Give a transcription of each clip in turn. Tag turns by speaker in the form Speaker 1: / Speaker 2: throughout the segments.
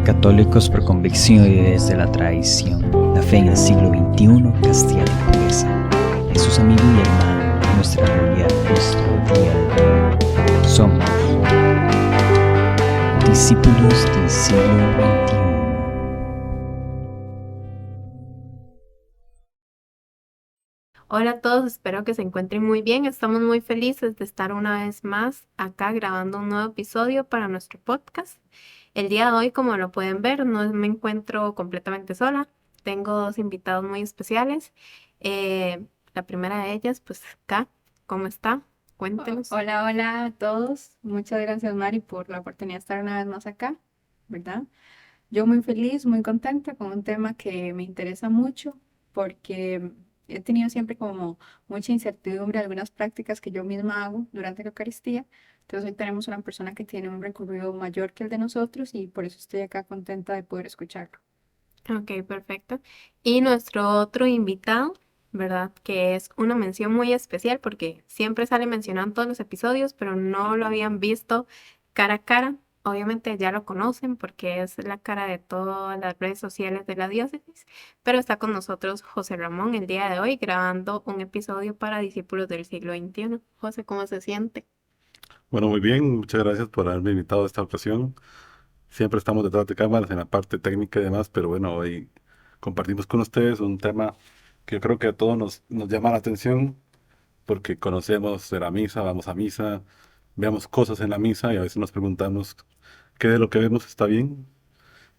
Speaker 1: Católicos por convicción y desde la tradición, la fe en el siglo XXI, Castilla y pureza. Jesús amigo y hermano, nuestra Biblia, nuestro día de hoy. Somos discípulos del siglo XXI.
Speaker 2: Hola a todos, espero que se encuentren muy bien. Estamos muy felices de estar una vez más acá grabando un nuevo episodio para nuestro podcast. El día de hoy, como lo pueden ver, no me encuentro completamente sola. Tengo dos invitados muy especiales. La primera de ellas, pues acá, ¿cómo está? Cuéntenos.
Speaker 3: Hola, hola a todos. Muchas gracias, Mari, por la oportunidad de estar una vez más acá, ¿verdad? Yo muy feliz, muy contenta con un tema que me interesa mucho porque he tenido siempre como mucha incertidumbre de algunas prácticas que yo misma hago durante la Eucaristía. Entonces hoy tenemos una persona que tiene un recorrido mayor que el de nosotros y por eso estoy acá contenta de poder escucharlo.
Speaker 2: Ok, perfecto. Y nuestro otro invitado, ¿verdad? Que es una mención muy especial porque siempre sale mencionado en todos los episodios, pero no lo habían visto cara a cara. Obviamente ya lo conocen porque es la cara de todas las redes sociales de la diócesis, pero está con nosotros José Ramón el día de hoy grabando un episodio para discípulos del siglo XXI. José, ¿cómo se siente?
Speaker 4: Bueno, muy bien, muchas gracias por haberme invitado a esta ocasión. Siempre estamos detrás de cámaras en la parte técnica y demás, pero bueno, hoy compartimos con ustedes un tema que yo creo que a todos nos llama la atención porque conocemos de la misa, vamos a misa, vemos cosas en la misa y a veces nos preguntamos qué de lo que vemos está bien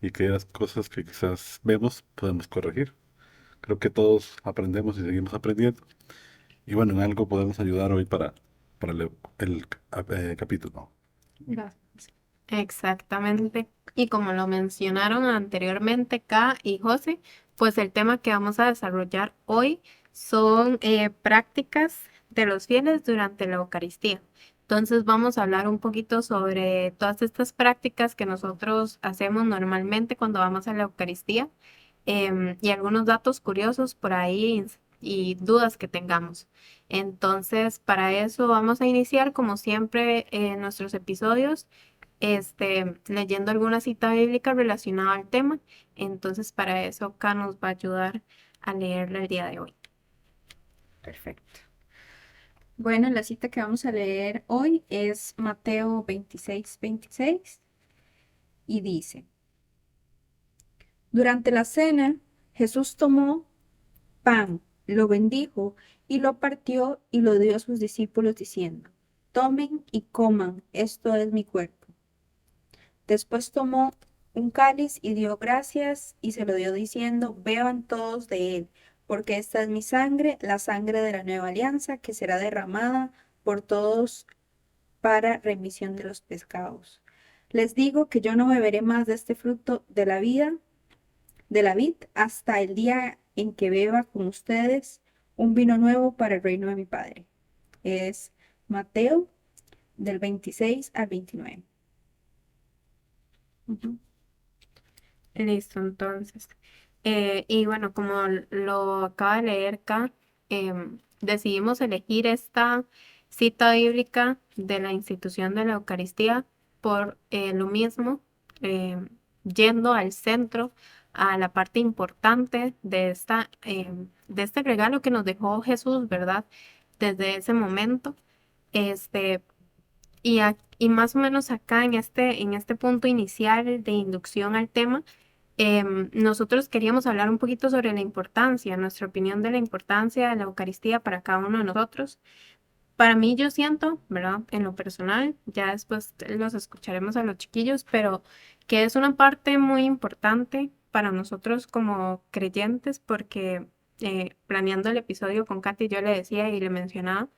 Speaker 4: y qué de las cosas que quizás vemos podemos corregir. Creo que todos aprendemos y seguimos aprendiendo y bueno, en algo podemos ayudar hoy para el capítulo.
Speaker 3: Gracias.
Speaker 2: Exactamente. Y como lo mencionaron anteriormente, K y José, pues el tema que vamos a desarrollar hoy son prácticas de los fieles durante la Eucaristía. Entonces vamos a hablar un poquito sobre todas estas prácticas que nosotros hacemos normalmente cuando vamos a la Eucaristía, y algunos datos curiosos por ahí y dudas que tengamos. Entonces, para eso vamos a iniciar, como siempre, nuestros episodios leyendo alguna cita bíblica relacionada al tema. Entonces, para eso, acá nos va a ayudar a leerla el día de hoy.
Speaker 3: Perfecto. Bueno, la cita que vamos a leer hoy es Mateo 26:26 y dice: Durante la cena, Jesús tomó pan, lo bendijo y lo partió y lo dio a sus discípulos diciendo: Tomen y coman, esto es mi cuerpo. Después tomó un cáliz y dio gracias y se lo dio diciendo: Beban todos de él, porque esta es mi sangre, la sangre de la nueva alianza, que será derramada por todos para remisión de los pecados. Les digo que yo no beberé más de este fruto de la vida, de la vid, hasta el día en que beba con ustedes un vino nuevo para el reino de mi Padre. Es Mateo del 26 al 29. Ujú.
Speaker 2: Listo, entonces. Y bueno, como lo acaba de leer acá, decidimos elegir esta cita bíblica de la institución de la Eucaristía por lo mismo, yendo al centro, a la parte importante de este regalo que nos dejó Jesús, ¿verdad? Desde ese momento. Este, y más o menos acá en este punto inicial de inducción al tema, nosotros queríamos hablar un poquito sobre la importancia, nuestra opinión de la importancia de la Eucaristía para cada uno de nosotros. Para mí yo siento, ¿verdad? En lo personal, ya después los escucharemos a los chiquillos, pero que es una parte muy importante para nosotros como creyentes porque planeando el episodio con Katy yo le decía y le mencionaba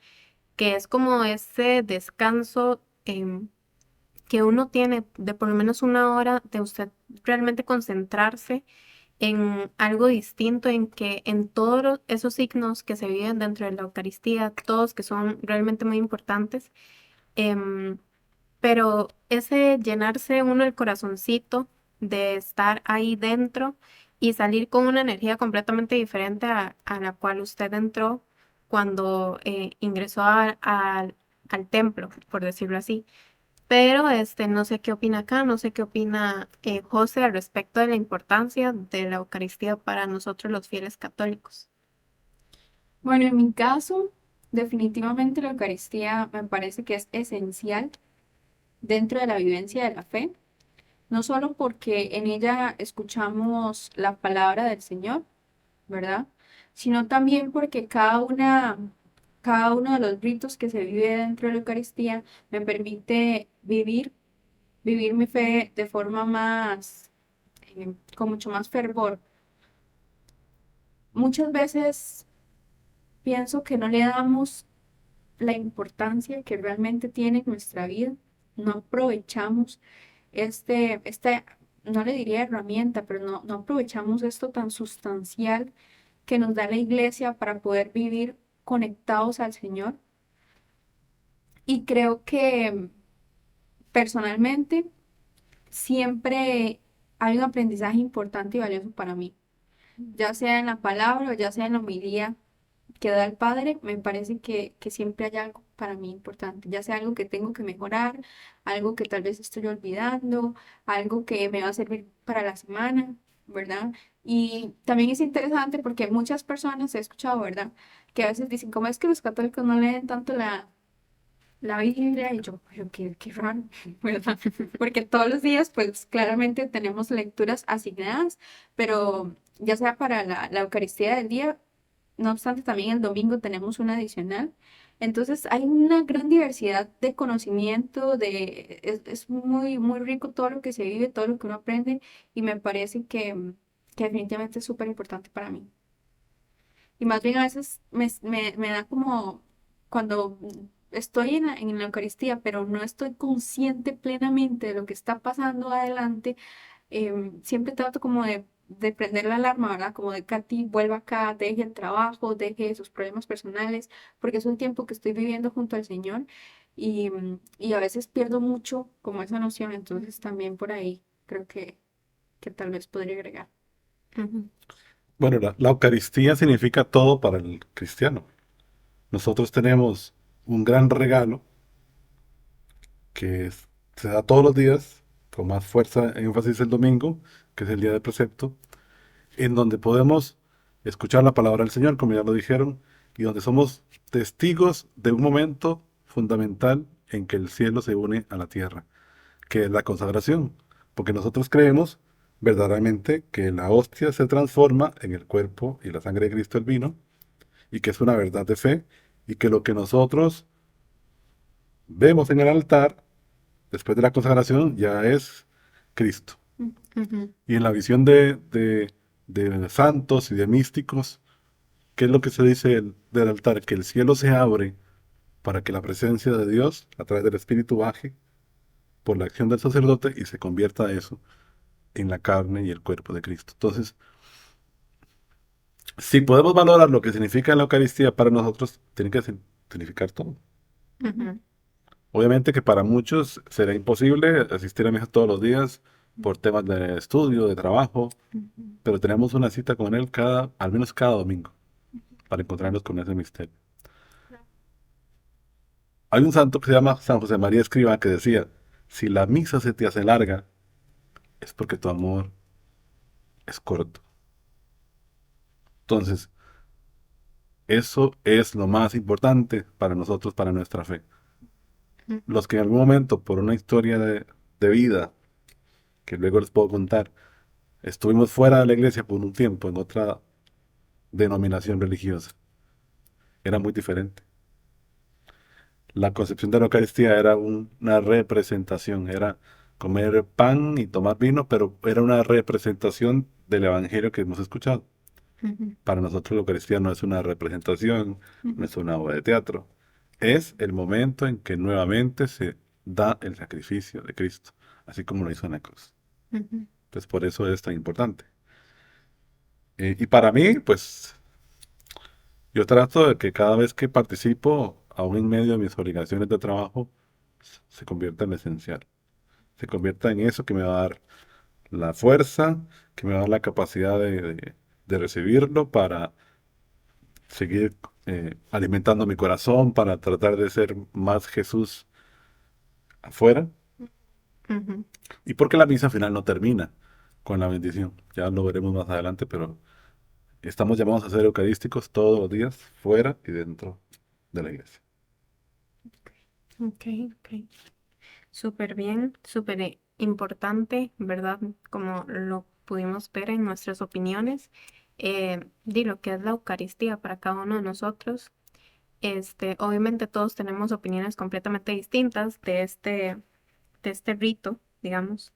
Speaker 2: que es como ese descanso, que uno tiene de por lo menos una hora de usted realmente concentrarse en algo distinto, en que en todos esos signos que se viven dentro de la Eucaristía, todos que son realmente muy importantes, em, pero ese llenarse uno el corazoncito de estar ahí dentro y salir con una energía completamente diferente a la cual usted entró cuando ingresó al templo, por decirlo así. Pero no sé qué opina acá, no sé qué opina José al respecto de la importancia de la Eucaristía para nosotros los fieles católicos.
Speaker 3: Bueno, en mi caso, definitivamente la Eucaristía me parece que es esencial dentro de la vivencia de la fe, no solo porque en ella escuchamos la palabra del Señor, ¿verdad? Sino también porque cada uno de los ritos que se vive dentro de la Eucaristía me permite vivir mi fe de forma más, con mucho más fervor. Muchas veces pienso que no le damos la importancia que realmente tiene en nuestra vida, no aprovechamos esta, no le diría herramienta, pero no aprovechamos esto tan sustancial que nos da la iglesia para poder vivir conectados al Señor. Y creo que personalmente siempre hay un aprendizaje importante y valioso para mí, ya sea en la palabra o ya sea en la homilía que da el Padre. Me parece que siempre hay algo para mí importante, ya sea algo que tengo que mejorar, algo que tal vez estoy olvidando, algo que me va a servir para la semana, ¿verdad? Y también es interesante porque muchas personas he escuchado, ¿verdad? Que a veces dicen, ¿cómo es que los católicos no leen tanto la Biblia? Y yo, pero qué raro, ¿verdad? Porque todos los días, pues claramente tenemos lecturas asignadas, pero ya sea para la Eucaristía del día, no obstante, también el domingo tenemos una adicional. Entonces hay una gran diversidad de conocimiento, es muy, muy rico todo lo que se vive, todo lo que uno aprende, y me parece que definitivamente es súper importante para mí. Y más bien a veces me da como cuando estoy en la Eucaristía, pero no estoy consciente plenamente de lo que está pasando adelante. Siempre trato como de prender la alarma, ¿verdad? Como de Katy, vuelva acá, deje el trabajo, deje sus problemas personales, porque es un tiempo que estoy viviendo junto al Señor y a veces pierdo mucho como esa noción, entonces también por ahí creo que tal vez podría agregar.
Speaker 2: Ujú,
Speaker 4: Bueno, la Eucaristía significa todo para el cristiano. Nosotros tenemos un gran regalo que se da todos los días, con más fuerza, énfasis el domingo, que es el día del precepto, en donde podemos escuchar la palabra del Señor, como ya lo dijeron, y donde somos testigos de un momento fundamental en que el cielo se une a la tierra, que es la consagración, porque nosotros creemos verdaderamente que la hostia se transforma en el cuerpo y la sangre de Cristo el vino, y que es una verdad de fe, y que lo que nosotros vemos en el altar después de la consagración ya es Cristo.
Speaker 2: ujú,
Speaker 4: Y en la visión de santos y de místicos, ¿qué es lo que se dice del altar? Que el cielo se abre para que la presencia de Dios a través del Espíritu baje por la acción del sacerdote y se convierta eso en la carne y el cuerpo de Cristo. Entonces, si podemos valorar lo que significa la Eucaristía para nosotros, tiene que significar todo.
Speaker 2: ujú,
Speaker 4: Obviamente que para muchos será imposible asistir a misa todos los días por temas de estudio, de trabajo,
Speaker 2: ujú,
Speaker 4: pero tenemos una cita con él al menos cada domingo, para encontrarnos con ese misterio. Hay un santo que se llama San José María Escrivá que decía, si la misa se te hace larga, es porque tu amor es corto. Entonces, eso es lo más importante para nosotros, para nuestra fe.
Speaker 2: ujú,
Speaker 4: Los que en algún momento, por una historia de vida, que luego les puedo contar, estuvimos fuera de la iglesia por un tiempo, en otra denominación religiosa, era muy diferente. La concepción de la Eucaristía era una representación, era comer pan y tomar vino, pero era una representación del Evangelio que hemos escuchado.
Speaker 2: ujú,
Speaker 4: Para nosotros la Eucaristía no es una representación, no
Speaker 2: ujú,
Speaker 4: es una obra de teatro, es el momento en que nuevamente se da el sacrificio de Cristo, así como lo hizo en la cruz.
Speaker 2: ujú,
Speaker 4: Entonces por eso es tan importante. Y para mí, pues yo trato de que cada vez que participo, aún en medio de mis obligaciones de trabajo, se convierta en lo esencial. Se convierta en eso que me va a dar la fuerza, que me va a dar la capacidad de recibirlo para seguir alimentando mi corazón, para tratar de ser más Jesús afuera,
Speaker 2: Ujú.
Speaker 4: y porque la misa final no termina con la bendición. Ya lo veremos más adelante, pero estamos llamados a ser eucarísticos todos los días, fuera y dentro de la iglesia.
Speaker 2: Ok, ok. Súper bien, súper importante, ¿verdad? Como lo pudimos ver en nuestras opiniones, di lo que es la Eucaristía para cada uno de nosotros. Obviamente todos tenemos opiniones completamente distintas de este rito, digamos.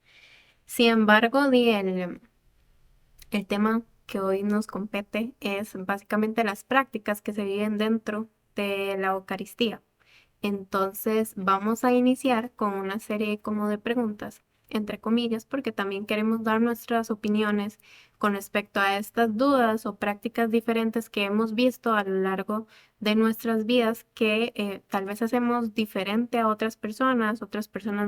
Speaker 2: Sin embargo, el tema que hoy nos compete es básicamente las prácticas que se viven dentro de la Eucaristía. Entonces vamos a iniciar con una serie como de preguntas, entre comillas, porque también queremos dar nuestras opiniones con respecto a estas dudas o prácticas diferentes que hemos visto a lo largo de nuestras vidas que tal vez hacemos diferente a otras personas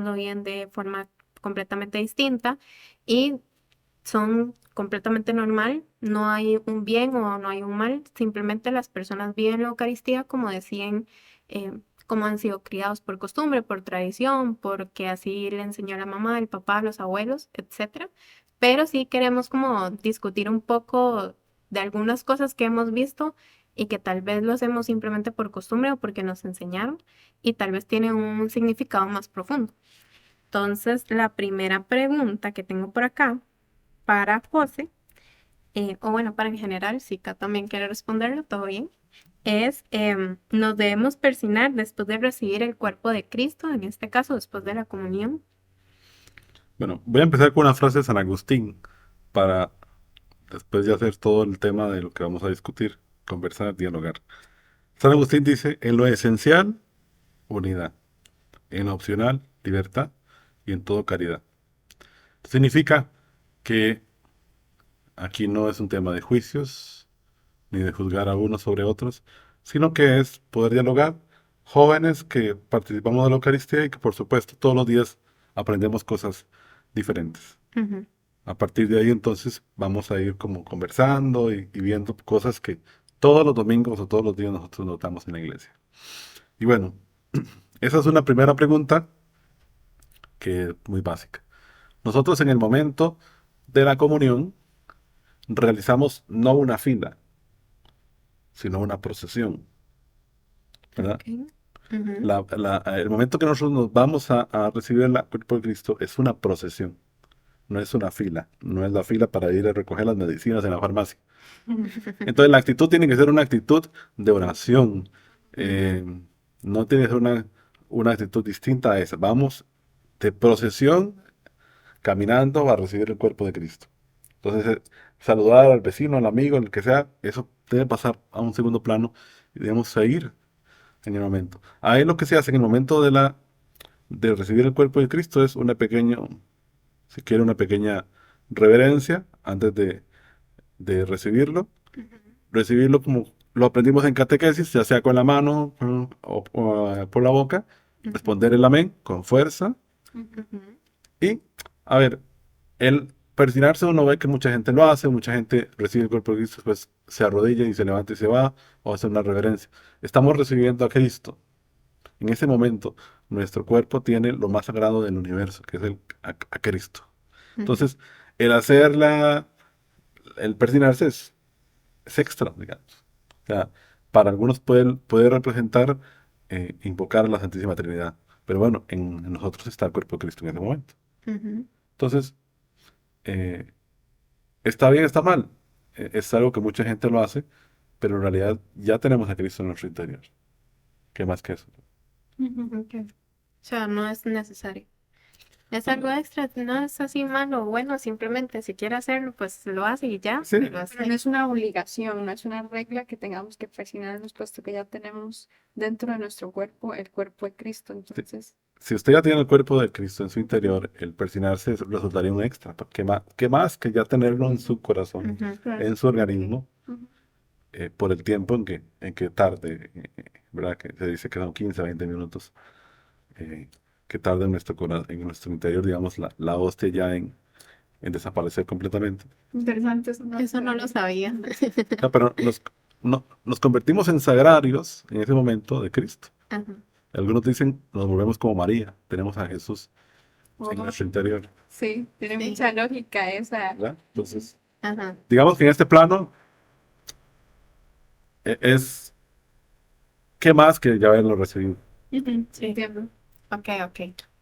Speaker 2: lo viven de forma completamente distinta y son completamente normal, no hay un bien o no hay un mal, simplemente las personas viven la Eucaristía como decían, como han sido criados por costumbre, por tradición, porque así le enseñó la mamá, el papá, los abuelos, etcétera. Pero sí queremos como discutir un poco de algunas cosas que hemos visto y que tal vez lo hacemos simplemente por costumbre o porque nos enseñaron y tal vez tienen un significado más profundo. Entonces, la primera pregunta que tengo por acá para José, o bueno, para en general, si Kat también quiere responderlo, todo bien, es, ¿nos debemos persignar después de recibir el cuerpo de Cristo, en este caso después de la comunión?
Speaker 4: Bueno, voy a empezar con una frase de San Agustín para después de hacer todo el tema de lo que vamos a discutir, conversar, dialogar. San Agustín dice, en lo esencial, unidad, en lo opcional, libertad y en todo caridad. Significa que aquí no es un tema de juicios ni de juzgar a unos sobre otros, sino que es poder dialogar, jóvenes que participamos de la Eucaristía y que por supuesto todos los días aprendemos cosas diferentes.
Speaker 2: Ujú,
Speaker 4: A partir de ahí entonces vamos a ir como conversando y viendo cosas que todos los domingos o todos los días nosotros notamos en la iglesia. Y bueno, esa es una primera pregunta que es muy básica. Nosotros en el momento de la comunión realizamos no una fila, sino una procesión, ¿verdad?
Speaker 2: ok, ujú,
Speaker 4: El momento que nosotros nos vamos a recibir el cuerpo de Cristo es una procesión, no es una fila, no es la fila para ir a recoger las medicinas en la farmacia. Entonces la actitud tiene que ser una actitud de oración, eh, no tiene que ser una actitud distinta a esa. Vamos de procesión caminando a recibir el cuerpo de Cristo. Entonces, saludar al vecino, al amigo, el que sea, eso debe pasar a un segundo plano y debemos seguir en el momento. Ahí lo que se hace en el momento de recibir el cuerpo de Cristo es una pequeña, si quiere, una pequeña reverencia antes de recibirlo. Recibirlo como lo aprendimos en catequesis, ya sea con la mano o por la boca, responder el amén con fuerza.
Speaker 2: ujú,
Speaker 4: Y, a ver, el persignarse uno ve que mucha gente lo hace, mucha gente recibe el cuerpo de Cristo, después se arrodilla y se levanta y se va, o hace una reverencia. Estamos recibiendo a Cristo. En ese momento, nuestro cuerpo tiene lo más sagrado del universo, que es a Cristo.
Speaker 2: ujú,
Speaker 4: Entonces, el el persignarse es extra, digamos. O sea, para algunos puede representar invocar a la Santísima Trinidad. Pero bueno, en nosotros está el cuerpo de Cristo en ese momento.
Speaker 2: ujú.
Speaker 4: Entonces, eh, está bien, está mal. Es algo que mucha gente lo hace, pero en realidad ya tenemos a Cristo en nuestro interior. ¿Qué más que eso?
Speaker 2: Ok. O sea, no es necesario. Es algo extra, no es así malo o bueno, simplemente si quiere hacerlo, pues lo hace y ya,
Speaker 4: Sí,
Speaker 2: pero
Speaker 3: Pero no es una obligación, no es una regla que tengamos que persignarnos, puesto que ya tenemos dentro de nuestro cuerpo el cuerpo de Cristo. Entonces,
Speaker 4: si usted ya tiene el cuerpo de Cristo en su interior, el persignarse resultaría un extra. ¿Qué más que ya tenerlo en su corazón,
Speaker 2: ujú,
Speaker 3: claro.
Speaker 4: en su organismo,
Speaker 3: Ujú.
Speaker 4: por el tiempo en que tarde, ¿verdad? Que se dice que son 15, 20 minutos, eh, que tarda en nuestro interior, digamos, la hostia ya en desaparecer completamente.
Speaker 3: Interesante, eso no
Speaker 2: eso no lo sabía.
Speaker 4: Pero nos convertimos en sagrarios en ese momento de Cristo.
Speaker 2: Ajá,
Speaker 4: Algunos dicen, nos volvemos como María, tenemos a Jesús en
Speaker 3: Oh,
Speaker 4: nuestro interior,
Speaker 3: sí, tiene
Speaker 2: Sí.
Speaker 3: mucha lógica esa.
Speaker 4: ¿verdad? Entonces,
Speaker 2: Ajá.
Speaker 4: digamos que en este plano es, ¿qué más que ya haberlo recibido?
Speaker 3: Ujú,
Speaker 2: Sí.
Speaker 3: entiendo.
Speaker 2: Ok, ok.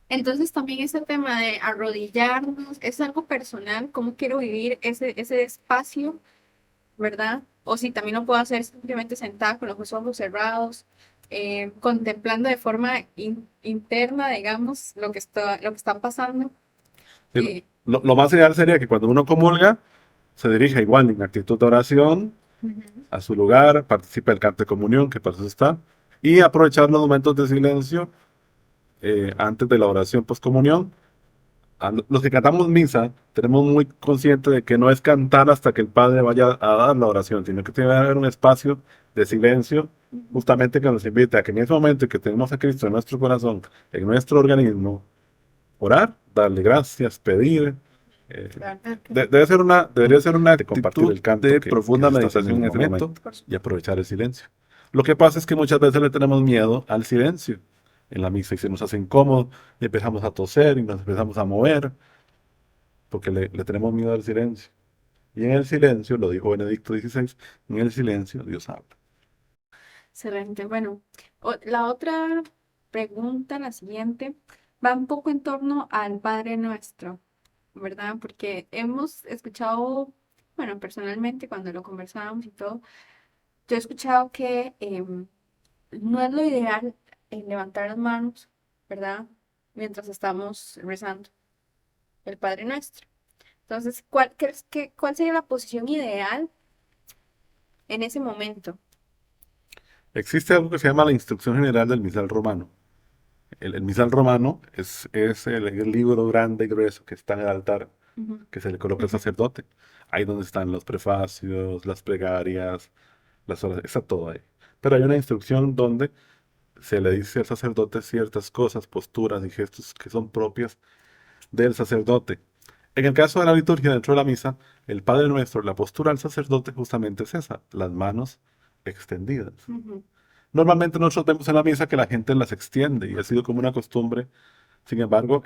Speaker 3: Entonces también ese tema de arrodillarnos es algo personal, cómo quiero vivir ese espacio, ¿verdad? O si también lo puedo hacer simplemente sentada con los ojos cerrados, contemplando de forma interna, digamos, lo que está pasando.
Speaker 4: Sí,
Speaker 3: Eh,
Speaker 4: lo más ideal sería que cuando uno comulga, se dirija igual en actitud de oración
Speaker 3: Ujú.
Speaker 4: a su lugar, participe del canto de comunión, que para eso está, y aprovechar los momentos de silencio antes de la oración postcomunión. Los que cantamos misa, tenemos muy consciente de que no es cantar hasta que el Padre vaya a dar la oración, sino que tiene que haber un espacio de silencio, justamente que nos invite a que en ese momento que tenemos a Cristo en nuestro corazón, en nuestro organismo, orar, darle gracias, pedir. eh,
Speaker 3: Claro.
Speaker 4: debería ser una actitud
Speaker 5: Compartir el canto
Speaker 4: de
Speaker 5: que
Speaker 4: profunda
Speaker 5: se está haciendo
Speaker 4: meditación en ese momento
Speaker 3: Por supuesto.
Speaker 4: y aprovechar el silencio. Lo que pasa es que muchas veces le tenemos miedo al silencio en la misa y se nos hace incómodo y empezamos a toser y nos empezamos a mover porque le tenemos miedo al silencio. Y en el silencio, lo dijo Benedicto XVI, en el silencio Dios habla.
Speaker 3: Excelente. Bueno, la otra pregunta, la siguiente, va un poco en torno al Padre Nuestro, ¿verdad? Porque hemos escuchado, bueno, personalmente cuando lo conversábamos y todo, yo he escuchado que no es lo ideal levantar las manos, ¿verdad? Mientras estamos rezando el Padre Nuestro. Entonces, ¿cuál crees cuál sería la posición ideal en ese momento?
Speaker 4: Existe algo que se llama la Instrucción General del Misal Romano. El Misal Romano es el libro grande y grueso que está en el altar
Speaker 3: Ujú,
Speaker 4: que se le coloca al sacerdote. Ahí donde están los prefacios, las plegarias, las horas, está todo ahí. Pero hay una instrucción donde se le dice al sacerdote ciertas cosas, posturas y gestos que son propias del sacerdote. En el caso de la liturgia dentro de la misa, el Padre Nuestro, la postura del sacerdote justamente es esa, las manos extendidas.
Speaker 3: ujú,
Speaker 4: Normalmente nosotros vemos en la misa que la gente las extiende y ha sido como una costumbre. Sin embargo,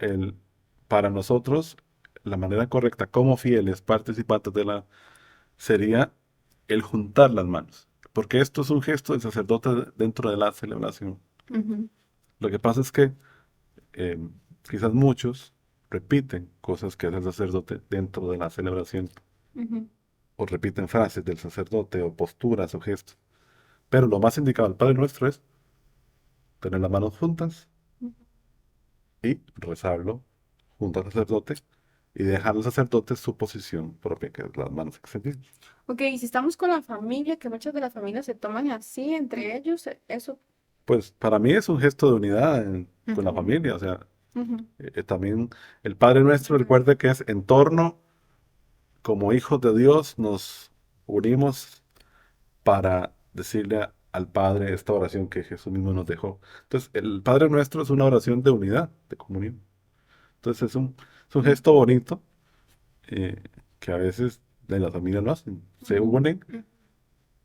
Speaker 4: para nosotros, la manera correcta como fieles participantes de la sería el juntar las manos, porque esto es un gesto del sacerdote dentro de la celebración.
Speaker 3: ujú,
Speaker 4: Lo que pasa es que eh, quizás muchos repiten cosas que hace el sacerdote dentro de la celebración,
Speaker 3: ujú.
Speaker 4: o repiten frases del sacerdote, o posturas o gestos. Pero lo más indicado al Padre Nuestro es tener las manos juntas y rezarlo junto al sacerdote y dejar al sacerdote su posición propia, que es las manos extendidas.
Speaker 3: Ok, y si estamos con la familia, que muchas de las familias se toman así entre ellos, eso.
Speaker 4: Pues para mí es un gesto de unidad con la
Speaker 3: Ujú,
Speaker 4: familia, o sea,
Speaker 3: ujú,
Speaker 4: también el Padre Nuestro recuerde que es en torno, como hijos de Dios, nos unimos para decirle al Padre esta oración que Jesús mismo nos dejó. Entonces, el Padre Nuestro es una oración de unidad, de comunión. Entonces, es un gesto bonito eh, que a veces de la familia lo hacen. Se unen
Speaker 3: ujú.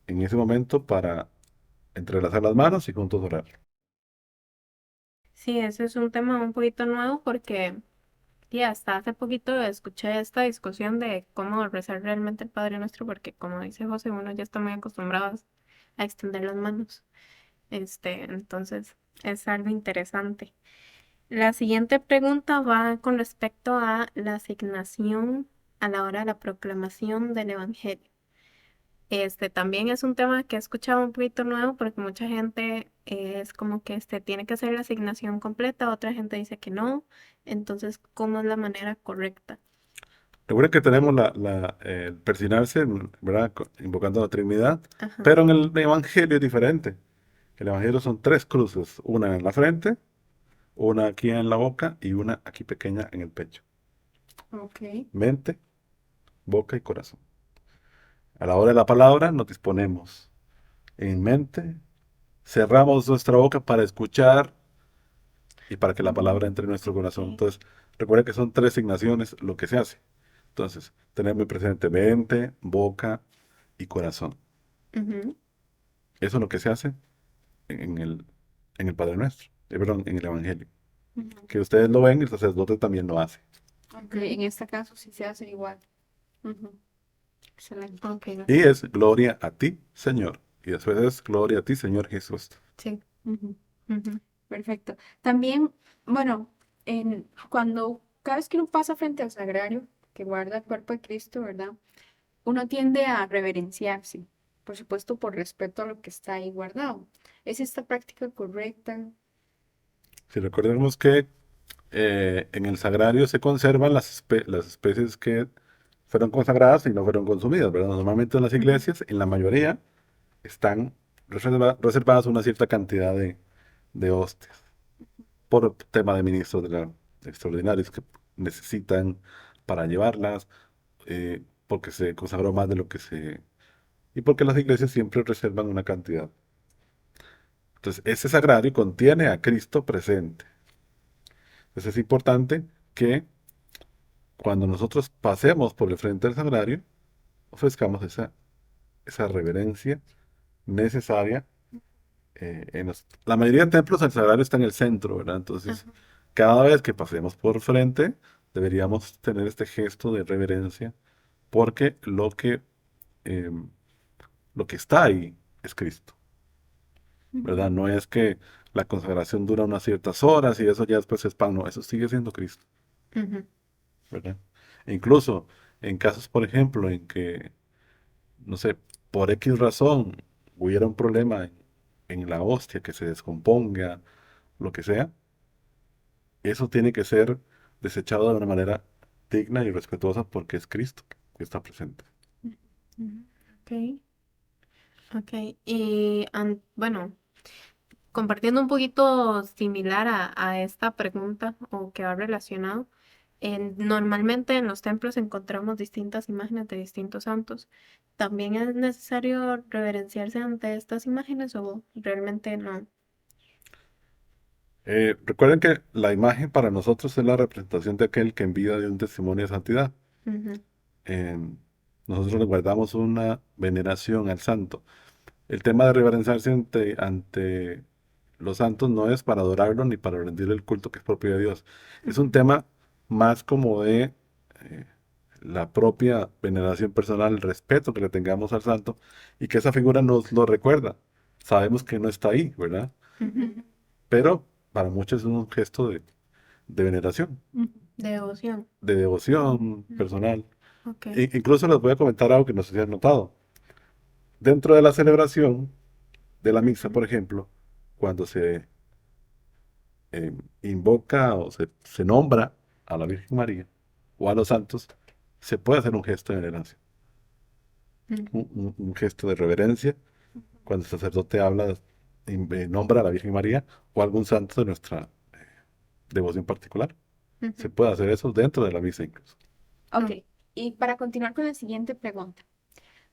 Speaker 4: en ese momento para entrelazar las manos y juntos orar.
Speaker 2: Sí, ese es un tema un poquito nuevo porque y hasta hace poquito escuché esta discusión de cómo rezar realmente el Padre Nuestro, porque como dice José, uno ya está muy acostumbrado a extender las manos. Entonces es algo interesante. La siguiente pregunta va con respecto a la asignación a la hora de la proclamación del Evangelio. También es un tema que he escuchado un poquito nuevo porque mucha gente es como que tiene que hacer la asignación completa, otra gente dice que no. Entonces, ¿cómo es la manera correcta?
Speaker 4: Recuerden que tenemos el persignarse, ¿verdad? Invocando a la Trinidad,
Speaker 2: Ajá,
Speaker 4: pero en el Evangelio es diferente. El Evangelio son tres cruces, una en la frente, una aquí en la boca y una aquí pequeña en el pecho.
Speaker 3: Ok.
Speaker 4: Mente, boca y corazón. A la hora de la palabra nos disponemos en mente, cerramos nuestra boca para escuchar y para que la palabra entre en nuestro corazón.
Speaker 3: Ok.
Speaker 4: Entonces, recuerden que son tres asignaciones lo que se hace. Entonces, tener muy presente mente, boca y corazón.
Speaker 2: ujú,
Speaker 4: Eso es lo que se hace en el Padre Nuestro. perdón, en el Evangelio.
Speaker 3: Ujú.
Speaker 4: Que ustedes lo ven, el sacerdote también lo hace.
Speaker 3: Ok, en este caso sí se hace igual. Ujú. Excelente.
Speaker 2: Ok,
Speaker 4: Y es gloria a ti, Señor. Y después es gloria a ti, Señor Jesús.
Speaker 2: sí.
Speaker 3: Ujú.
Speaker 2: Ujú,
Speaker 3: Perfecto. También, bueno, cada vez que uno pasa frente al sagrario que guarda el cuerpo de Cristo, ¿verdad? Uno tiende a reverenciarse, por supuesto, por respeto a lo que está ahí guardado. ¿Es esta práctica correcta?
Speaker 4: Si recordemos que en el sagrario se conservan las especies que fueron consagradas y no fueron consumidas, ¿verdad? Normalmente en las
Speaker 3: Ujú.
Speaker 4: iglesias, en la mayoría, están reservadas una cierta cantidad de hostias por tema de ministros extraordinarios que necesitan para llevarlas, porque se consagró más de lo que se... Y porque las iglesias siempre reservan una cantidad. Entonces, ese sagrario contiene a Cristo presente. Entonces, es importante que cuando nosotros pasemos por el frente del sagrario, ofrezcamos esa reverencia necesaria. La mayoría de templos el sagrario está en el centro, ¿verdad? Entonces,
Speaker 2: ajá,
Speaker 4: cada vez que pasemos por frente, deberíamos tener este gesto de reverencia, porque eh, lo que está ahí es Cristo, ¿verdad?
Speaker 3: Ujú.
Speaker 4: No es que la consagración dura unas ciertas horas y eso ya después es pan, no, eso sigue siendo Cristo,
Speaker 2: ujú,
Speaker 4: ¿verdad? E incluso en casos, por ejemplo, en que, no sé, por X razón hubiera un problema en la hostia, que se descomponga, lo que sea, eso tiene que ser desechado de una manera digna y respetuosa porque es Cristo que está presente.
Speaker 3: Ujú.
Speaker 2: ok, ok. Y bueno, compartiendo un poquito similar a esta pregunta o que va relacionado, normalmente en los templos encontramos distintas imágenes de distintos santos. ¿También es necesario reverenciarse ante estas imágenes o realmente no?
Speaker 4: Recuerden que la imagen para nosotros es la representación de aquel que en vida dio un testimonio de santidad.
Speaker 2: Ujú,
Speaker 4: Eh, Nosotros le guardamos una veneración al santo. El tema de reverenciarse ante los santos no es para adorarlo ni para rendirle el culto que es propio de Dios. Es un
Speaker 2: ujú,
Speaker 4: tema más como de eh, la propia veneración personal, el respeto que le tengamos al santo y que esa figura nos lo recuerda. Sabemos que no está ahí, ¿verdad?
Speaker 2: ujú.
Speaker 3: Ujú.
Speaker 4: Pero para muchos es un gesto de veneración,
Speaker 3: Ujú.
Speaker 2: Devoción.
Speaker 4: de devoción
Speaker 2: Mm,
Speaker 4: personal.
Speaker 2: ok.
Speaker 4: Incluso les voy a comentar algo que no sé si han notado. Dentro de la celebración de la misa,
Speaker 2: Ujú,
Speaker 4: por ejemplo, cuando se invoca o se nombra a la Virgen María o a los santos, se puede hacer un gesto de veneración,
Speaker 2: ujú,
Speaker 4: un gesto de reverencia cuando el sacerdote habla, nombra a la Virgen María o algún santo de nuestra devoción particular. Se
Speaker 2: ujú.
Speaker 4: puede hacer eso dentro de la misa incluso.
Speaker 3: Ok,
Speaker 2: Oh,
Speaker 3: y para continuar con la siguiente pregunta.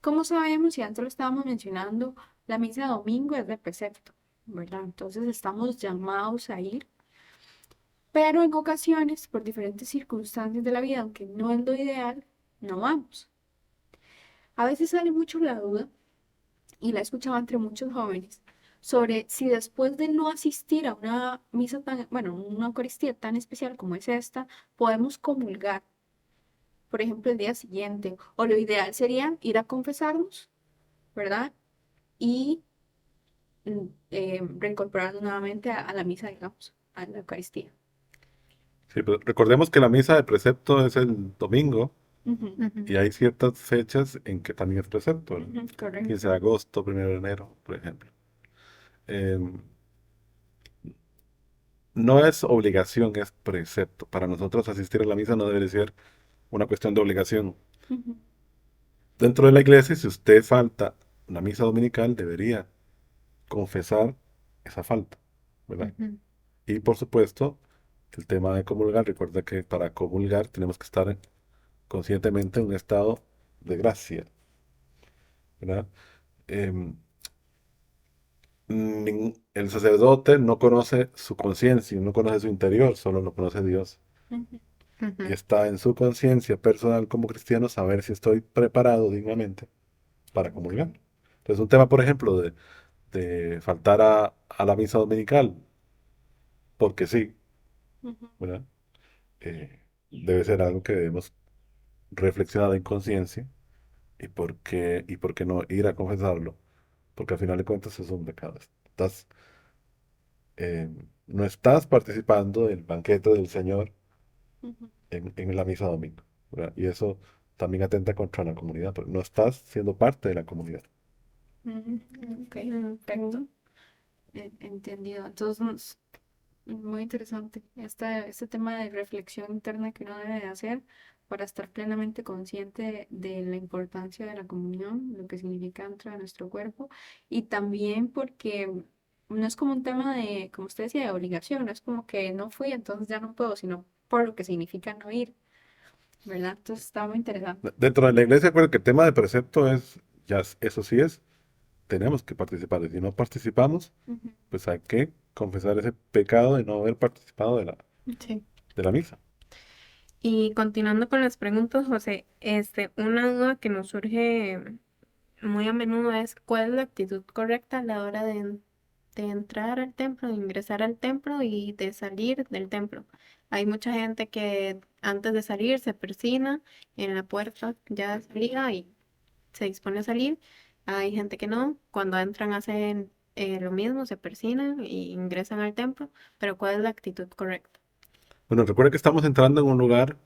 Speaker 3: ¿Cómo sabemos, y antes lo estábamos mencionando, la misa de domingo es de precepto, ¿verdad? Entonces estamos llamados a ir, pero en ocasiones, por diferentes circunstancias de la vida, aunque no es lo ideal, no vamos. A veces sale mucho la duda, y la he escuchado entre muchos jóvenes, sobre si después de no asistir a una misa tan, bueno, una Eucaristía tan especial como es esta, podemos comulgar, por ejemplo, el día siguiente, o lo ideal sería ir a confesarnos, ¿verdad? Y reincorporarnos nuevamente a la misa, digamos, a la Eucaristía.
Speaker 4: Sí, pero recordemos que la misa de precepto es el domingo
Speaker 3: Ujú.
Speaker 2: ujú,
Speaker 4: y hay ciertas fechas en que también es precepto, ¿verdad?
Speaker 3: Ujú. Correcto.
Speaker 4: 15 de agosto, 1 de enero, por ejemplo. Eh, no es obligación, es precepto. Para nosotros asistir a la misa no debe ser una cuestión de obligación.
Speaker 3: Ujú.
Speaker 4: Dentro de la iglesia, si usted falta la misa dominical, debería confesar esa falta, ¿verdad?
Speaker 2: ujú.
Speaker 4: Y por supuesto, el tema de comulgar, recuerda que para comulgar tenemos que estar conscientemente en un estado de gracia, ¿verdad? Em, el sacerdote no conoce su conciencia, no conoce su interior, solo lo conoce Dios.
Speaker 3: Ujú.
Speaker 4: Y
Speaker 2: Ujú,
Speaker 4: está en su conciencia personal como cristiano saber si estoy preparado dignamente para comulgar. Entonces, un tema, por ejemplo, de faltar a la misa dominical, porque sí,
Speaker 3: Ujú.
Speaker 4: ¿verdad? Debe ser algo que debemos reflexionar en conciencia y por qué no ir a confesarlo, porque al final de cuentas es un pecado. Eh, no estás participando del banquete del Señor
Speaker 3: Ujú.
Speaker 4: en la misa domingo, ¿verdad? Y eso también atenta contra la comunidad, porque no estás siendo parte de la comunidad.
Speaker 3: Ok,
Speaker 2: Ujú.
Speaker 3: perfecto. Entendido. Entonces, muy interesante este tema de reflexión interna que uno debe de hacer para estar plenamente consciente de la importancia de la comunión, lo que significa dentro de nuestro cuerpo, y también porque no es como un tema de, como usted decía, de obligación, no es como que no fui, entonces ya no puedo, sino por lo que significa no ir, ¿verdad? Entonces está muy interesante.
Speaker 4: Dentro de la iglesia, acuerdo que el tema de precepto es, eso sí es, tenemos que participar. Y si no participamos,
Speaker 3: Ujú.
Speaker 4: pues hay que confesar ese pecado de no haber participado
Speaker 2: Sí.
Speaker 4: de la misa.
Speaker 2: Y continuando con las preguntas, José, una duda que nos surge muy a menudo es ¿cuál es la actitud correcta a la hora de entrar al templo, de ingresar al templo y de salir del templo? Hay mucha gente que antes de salir se persina en la puerta ya de salida y se dispone a salir. Hay gente que no, cuando entran hacen lo mismo, se persinan y ingresan al templo, pero ¿cuál es la actitud correcta?
Speaker 4: Bueno, recuerda que estamos entrando en un lugar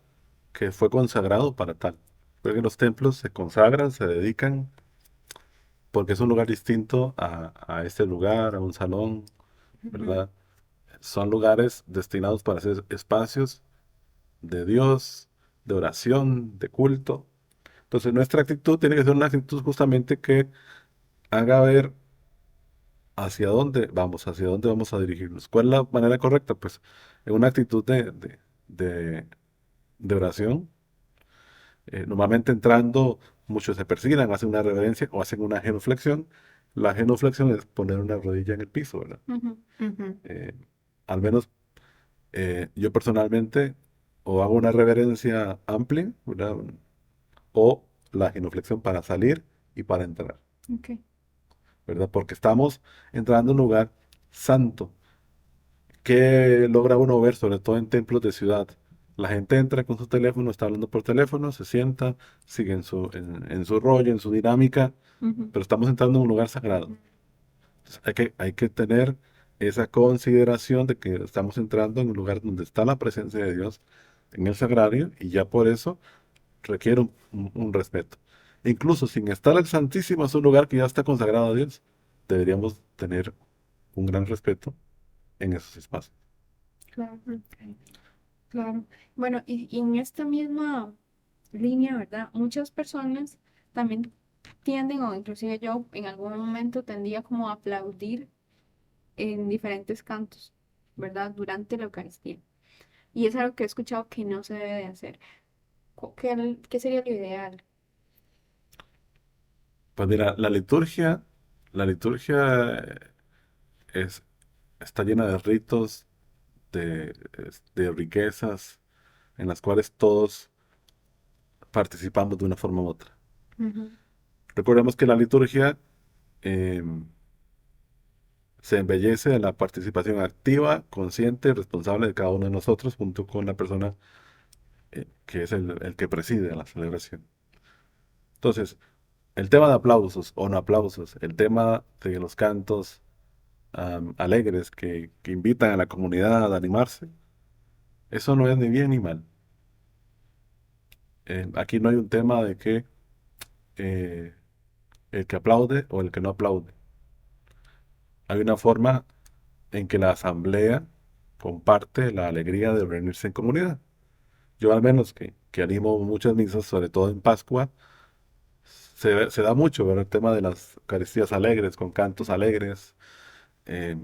Speaker 4: que fue consagrado para tal. Recuerda que los templos se consagran, se dedican, porque es un lugar distinto a este lugar, a un salón,
Speaker 2: Ujú,
Speaker 4: ¿verdad? Son lugares destinados para ser espacios de Dios, de oración, de culto. Entonces nuestra actitud tiene que ser una actitud justamente que haga ver hacia dónde vamos a dirigirnos. ¿Cuál es la manera correcta? Pues en una actitud de, de oración. Normalmente entrando, muchos se persignan, hacen una reverencia o hacen una genuflexión. La genuflexión es poner una rodilla en el piso, ¿verdad?
Speaker 3: Ujú.
Speaker 2: ujú,
Speaker 4: Eh, Al menos yo personalmente o hago una reverencia amplia, ¿verdad? O la genuflexión para salir y para entrar,
Speaker 3: Ok.
Speaker 4: ¿verdad? Porque estamos entrando a un lugar santo. ¿Qué logra uno ver, sobre todo en templos de ciudad? La gente entra con su teléfono, está hablando por teléfono, se sienta, sigue en su rollo, en su dinámica,
Speaker 3: Ujú.
Speaker 4: pero estamos entrando en un lugar sagrado. Entonces, hay que tener esa consideración de que estamos entrando en un lugar donde está la presencia de Dios, en el sagrario, y ya por eso requiere un respeto. Incluso sin estar el Santísimo, es un lugar que ya está consagrado a Dios, deberíamos tener un gran respeto en esos espacios.
Speaker 3: Claro.
Speaker 2: ok,
Speaker 3: Claro. Bueno, y en esta misma línea, ¿verdad? Muchas personas también tienden, o inclusive yo en algún momento tendía como a aplaudir en diferentes cantos, ¿verdad? Durante la Eucaristía. Y es algo que he escuchado que no se debe de hacer. ¿Qué sería lo ideal?
Speaker 4: Pues mira, la liturgia es, está llena de ritos, de riquezas, en las cuales todos participamos de una forma u otra.
Speaker 2: ujú,
Speaker 4: Recordemos que la liturgia eh, se embellece en la participación activa, consciente y responsable de cada uno de nosotros, junto con la persona que es el que preside la celebración. Entonces, el tema de aplausos o no aplausos, el tema de los cantos alegres que invitan a la comunidad a animarse, eso no es ni bien ni mal. Aquí no hay un tema de que eh, el que aplaude o el que no aplaude. Hay una forma en que la asamblea comparte la alegría de reunirse en comunidad. Yo al menos que animo muchas misas, sobre todo en Pascua, se da mucho ver el tema de las Eucaristías alegres, con cantos alegres, eh,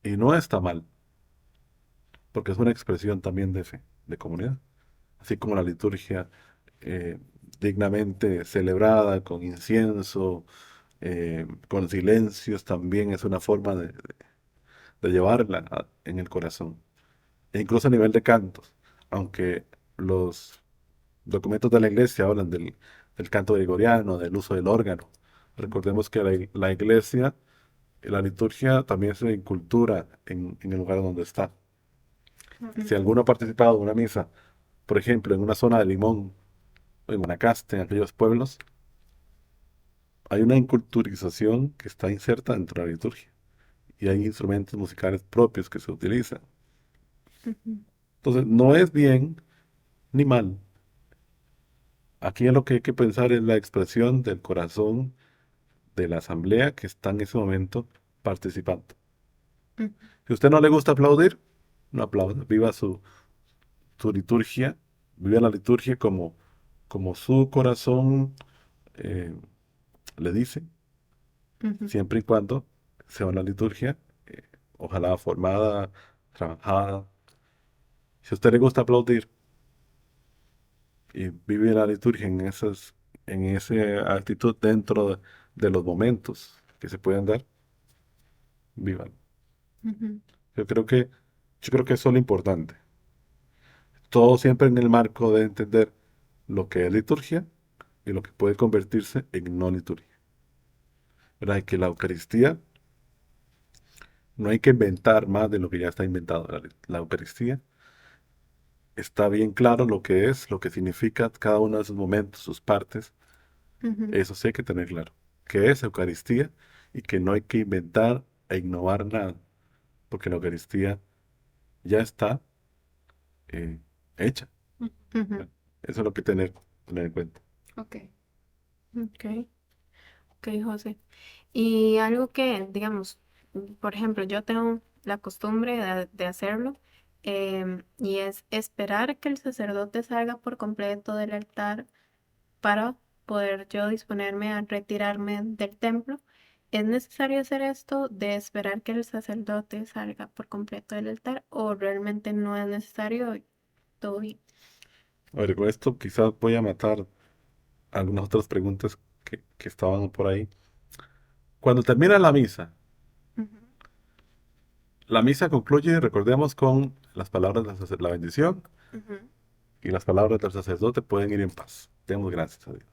Speaker 4: y no está mal, porque es una expresión también de fe, de comunidad. Así como la liturgia eh, dignamente celebrada con incienso, con silencios, también es una forma de llevarla en el corazón. E incluso a nivel de cantos, aunque los documentos de la iglesia hablan del canto gregoriano, del uso del órgano. Recordemos que la iglesia La liturgia también se incultura en el lugar donde está. Si
Speaker 2: Ujú,
Speaker 4: alguno ha participado de una misa, por ejemplo, en una zona de Limón o en Guanacaste, en aquellos pueblos, hay una inculturización que está inserta dentro de la liturgia y hay instrumentos musicales propios que se utilizan.
Speaker 2: ujú,
Speaker 4: Entonces, no es bien ni mal. Aquí lo que hay que pensar es la expresión del corazón de la asamblea que está en ese momento participando.
Speaker 2: ujú,
Speaker 4: Si a usted no le gusta aplaudir, no aplauda. Viva su liturgia, viva la liturgia como su corazón eh, le dice,
Speaker 2: ujú,
Speaker 4: siempre y cuando sea una liturgia, eh, ojalá formada, trabajada. Si a usted le gusta aplaudir y vive la liturgia en esa actitud dentro de los momentos que se pueden dar, vivan.
Speaker 2: ujú,
Speaker 4: Yo creo que, yo creo que eso es lo importante. Todo siempre en el marco de entender lo que es liturgia y lo que puede convertirse en no liturgia. ¿Verdad? Y que la Eucaristía no hay que inventar más de lo que ya está inventado. La Eucaristía está bien claro lo que es, lo que significa cada uno de sus momentos, sus partes.
Speaker 2: ujú,
Speaker 4: Eso sí hay que tener claro. Que es Eucaristía y que no hay que inventar e innovar nada, porque la Eucaristía ya está eh, hecha.
Speaker 2: ujú.
Speaker 4: ¿Verdad? Eso es lo que tener en cuenta.
Speaker 3: Ok.
Speaker 2: Ok, ok, José. Y algo que, digamos, por ejemplo, yo tengo la costumbre de hacerlo, y es esperar que el sacerdote salga por completo del altar para poder yo disponerme a retirarme del templo. ¿Es necesario hacer esto de esperar que el sacerdote salga por completo del altar o realmente no es necesario? Todo bien.
Speaker 4: A ver, con esto quizás voy a matar algunas otras preguntas que estaban por ahí. Cuando termina
Speaker 2: Ujú,
Speaker 4: la misa concluye, recordemos, con las palabras de la bendición
Speaker 2: ujú,
Speaker 4: y las palabras del sacerdote pueden ir en paz. Demos gracias a Dios.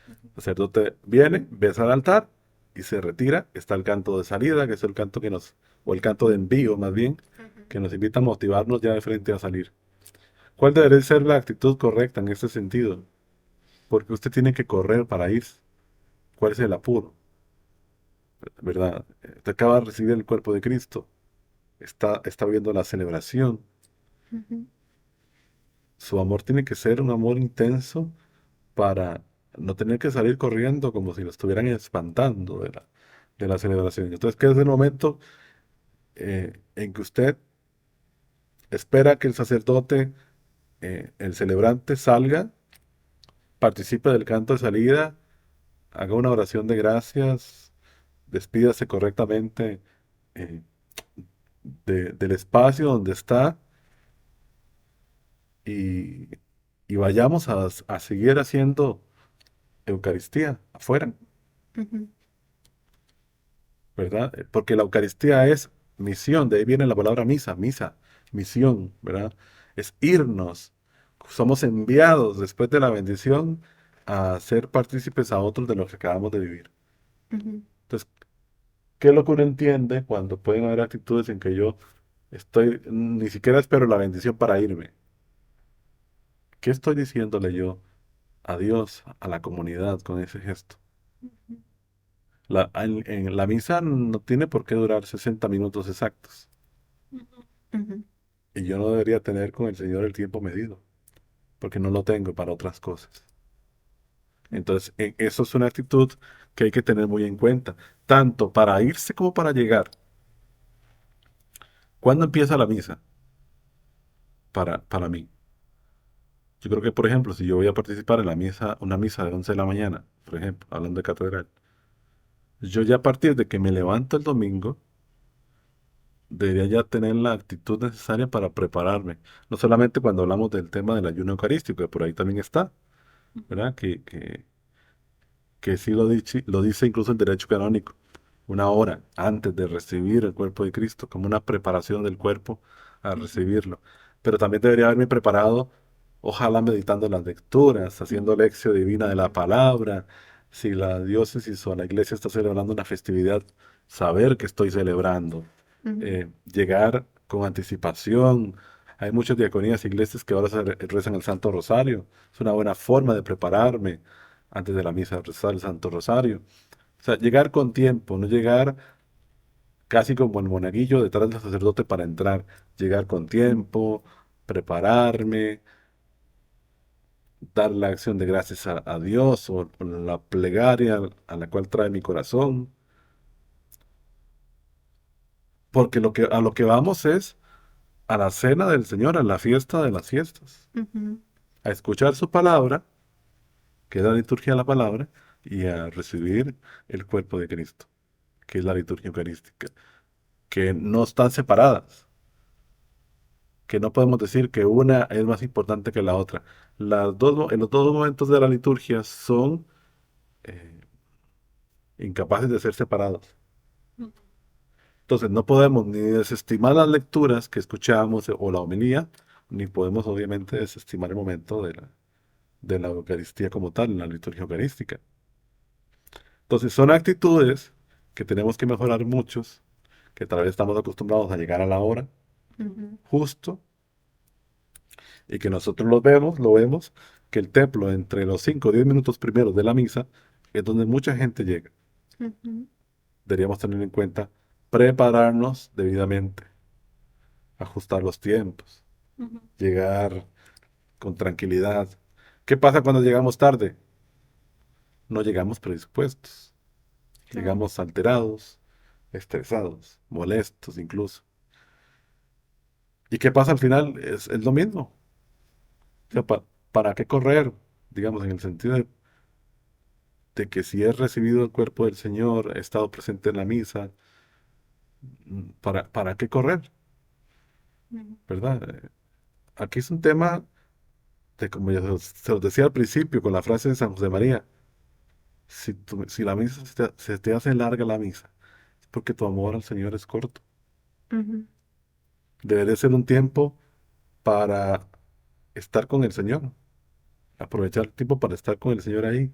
Speaker 2: ujú,
Speaker 4: El sacerdote viene, besa al altar y se retira. Está el canto de salida, que es el canto o el canto de envío más bien,
Speaker 2: ujú,
Speaker 4: que nos invita a motivarnos ya de frente a salir. ¿Cuál debería ser la actitud correcta en este sentido? Porque usted tiene que correr para ir. ¿Cuál es el apuro? ¿Verdad? Usted acaba de recibir el cuerpo de Cristo. Está viendo la celebración.
Speaker 2: ujú,
Speaker 4: Su amor tiene que ser un amor intenso para no tener que salir corriendo como si lo estuvieran espantando de la celebración. Entonces, ¿qué es el momento en que usted espera que el sacerdote, el celebrante, salga, participe del canto de salida, haga una oración de gracias, despídase correctamente eh, del espacio donde está y, y vayamos a seguir haciendo Eucaristía afuera,
Speaker 2: ujú,
Speaker 4: ¿verdad? Porque la Eucaristía es misión, de ahí viene la palabra misa, misión, ¿verdad? Es irnos. Somos enviados después de la bendición a ser partícipes a otros de lo que acabamos de vivir.
Speaker 2: ujú,
Speaker 4: Entonces, ¿qué es lo que uno entiende cuando pueden haber actitudes en que yo ni siquiera espero la bendición para irme? ¿Qué estoy diciéndole yo a Dios, a la comunidad con ese gesto?
Speaker 2: ujú,
Speaker 4: En la misa no tiene por qué durar 60 minutos exactos.
Speaker 2: ujú,
Speaker 4: Y yo no debería tener con el Señor el tiempo medido, porque no lo tengo para otras cosas. Entonces, eso es una actitud que hay que tener muy en cuenta, tanto para irse como para llegar. ¿Cuándo empieza la misa? Para mí. Yo creo que, por ejemplo, si yo voy a participar en la misa, una misa de 11 de la mañana, por ejemplo, hablando de catedral, yo ya a partir de que me levanto el domingo, debería ya tener la actitud necesaria para prepararme. No solamente cuando hablamos del tema del ayuno eucarístico, que por ahí también está, ¿verdad? Que sí lo dice incluso el derecho canónico, una hora antes de recibir el cuerpo de Cristo, como una preparación del cuerpo a recibirlo. Pero también debería haberme preparado, ojalá meditando las lecturas, haciendo lección divina de la palabra, si la diócesis o la iglesia está celebrando una festividad saber que estoy celebrando,
Speaker 2: Ujú.
Speaker 4: llegar con anticipación. Hay muchas diaconías, iglesias que ahora rezan el Santo Rosario. Es una buena forma de prepararme antes de la misa, rezar el Santo Rosario. O sea, llegar con tiempo, no llegar casi como el monaguillo detrás del sacerdote para entrar. Llegar con tiempo, prepararme, dar la acción de gracias a Dios o la plegaria a la cual trae mi corazón. Porque a lo que vamos es a la cena del Señor, a la fiesta de las fiestas,
Speaker 2: Ujú.
Speaker 4: a escuchar su palabra, que es la liturgia de la palabra, y a recibir el cuerpo de Cristo, que es la liturgia eucarística, que no están separadas, que no podemos decir que una es más importante que la otra. En los dos momentos de la liturgia son eh, incapaces de ser separados. Entonces no podemos ni desestimar las lecturas que escuchamos o la homilía, ni podemos obviamente desestimar el momento de la Eucaristía como tal, en la liturgia eucarística. Entonces son actitudes que tenemos que mejorar muchos, que tal vez estamos acostumbrados a llegar a la hora,
Speaker 2: Ujú.
Speaker 4: justo, y que nosotros lo vemos, que el templo entre los 5 o 10 minutos primeros de la misa es donde mucha gente llega.
Speaker 2: Ujú.
Speaker 4: Deberíamos tener en cuenta prepararnos debidamente, ajustar los tiempos,
Speaker 3: Ujú.
Speaker 4: llegar con tranquilidad. ¿Qué pasa cuando llegamos tarde? No llegamos predispuestos,
Speaker 3: Claro.
Speaker 4: llegamos alterados, estresados, molestos incluso. ¿Y qué pasa al final? Es lo mismo. O sea, ¿para qué correr? Digamos, en el sentido de que si he recibido el cuerpo del Señor, he estado presente en la misa, ¿para qué correr?
Speaker 3: Ujú.
Speaker 4: ¿Verdad? Aquí es un tema de, como ya se los decía al principio con la frase de San José María, si la misa se te hace larga la misa, es porque tu amor al Señor es corto.
Speaker 2: Ujú.
Speaker 4: Debería ser un tiempo para estar con el Señor, aprovechar el tiempo para estar con el Señor ahí.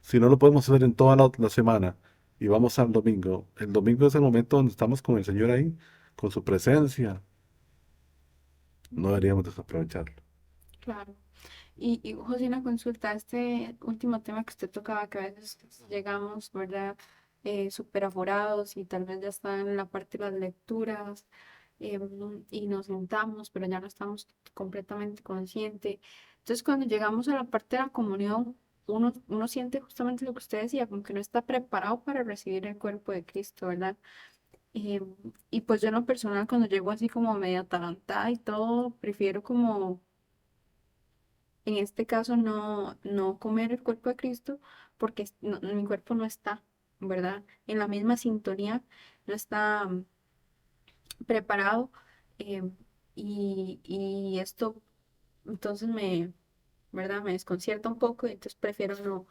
Speaker 4: Si no lo podemos hacer en toda la semana y vamos al domingo, el domingo es el momento donde estamos con el Señor ahí, con su presencia. No deberíamos desaprovecharlo.
Speaker 3: Claro. Y José, una consulta, este último tema que usted tocaba, que a veces llegamos, ¿verdad? Súper aforados y tal vez ya está en la parte de las lecturas y nos sentamos, pero ya no estamos completamente conscientes. Entonces, cuando llegamos a la parte de la comunión, uno siente justamente lo que usted decía, como que no está preparado para recibir el cuerpo de Cristo, ¿verdad? Y pues yo en lo personal, cuando llego así como media atarantada y todo, prefiero como en este caso no comer el cuerpo de Cristo porque mi cuerpo no está, ¿verdad? En la misma sintonía, no está preparado eh, y esto entonces ¿verdad? Me desconcierta un poco y entonces prefiero no.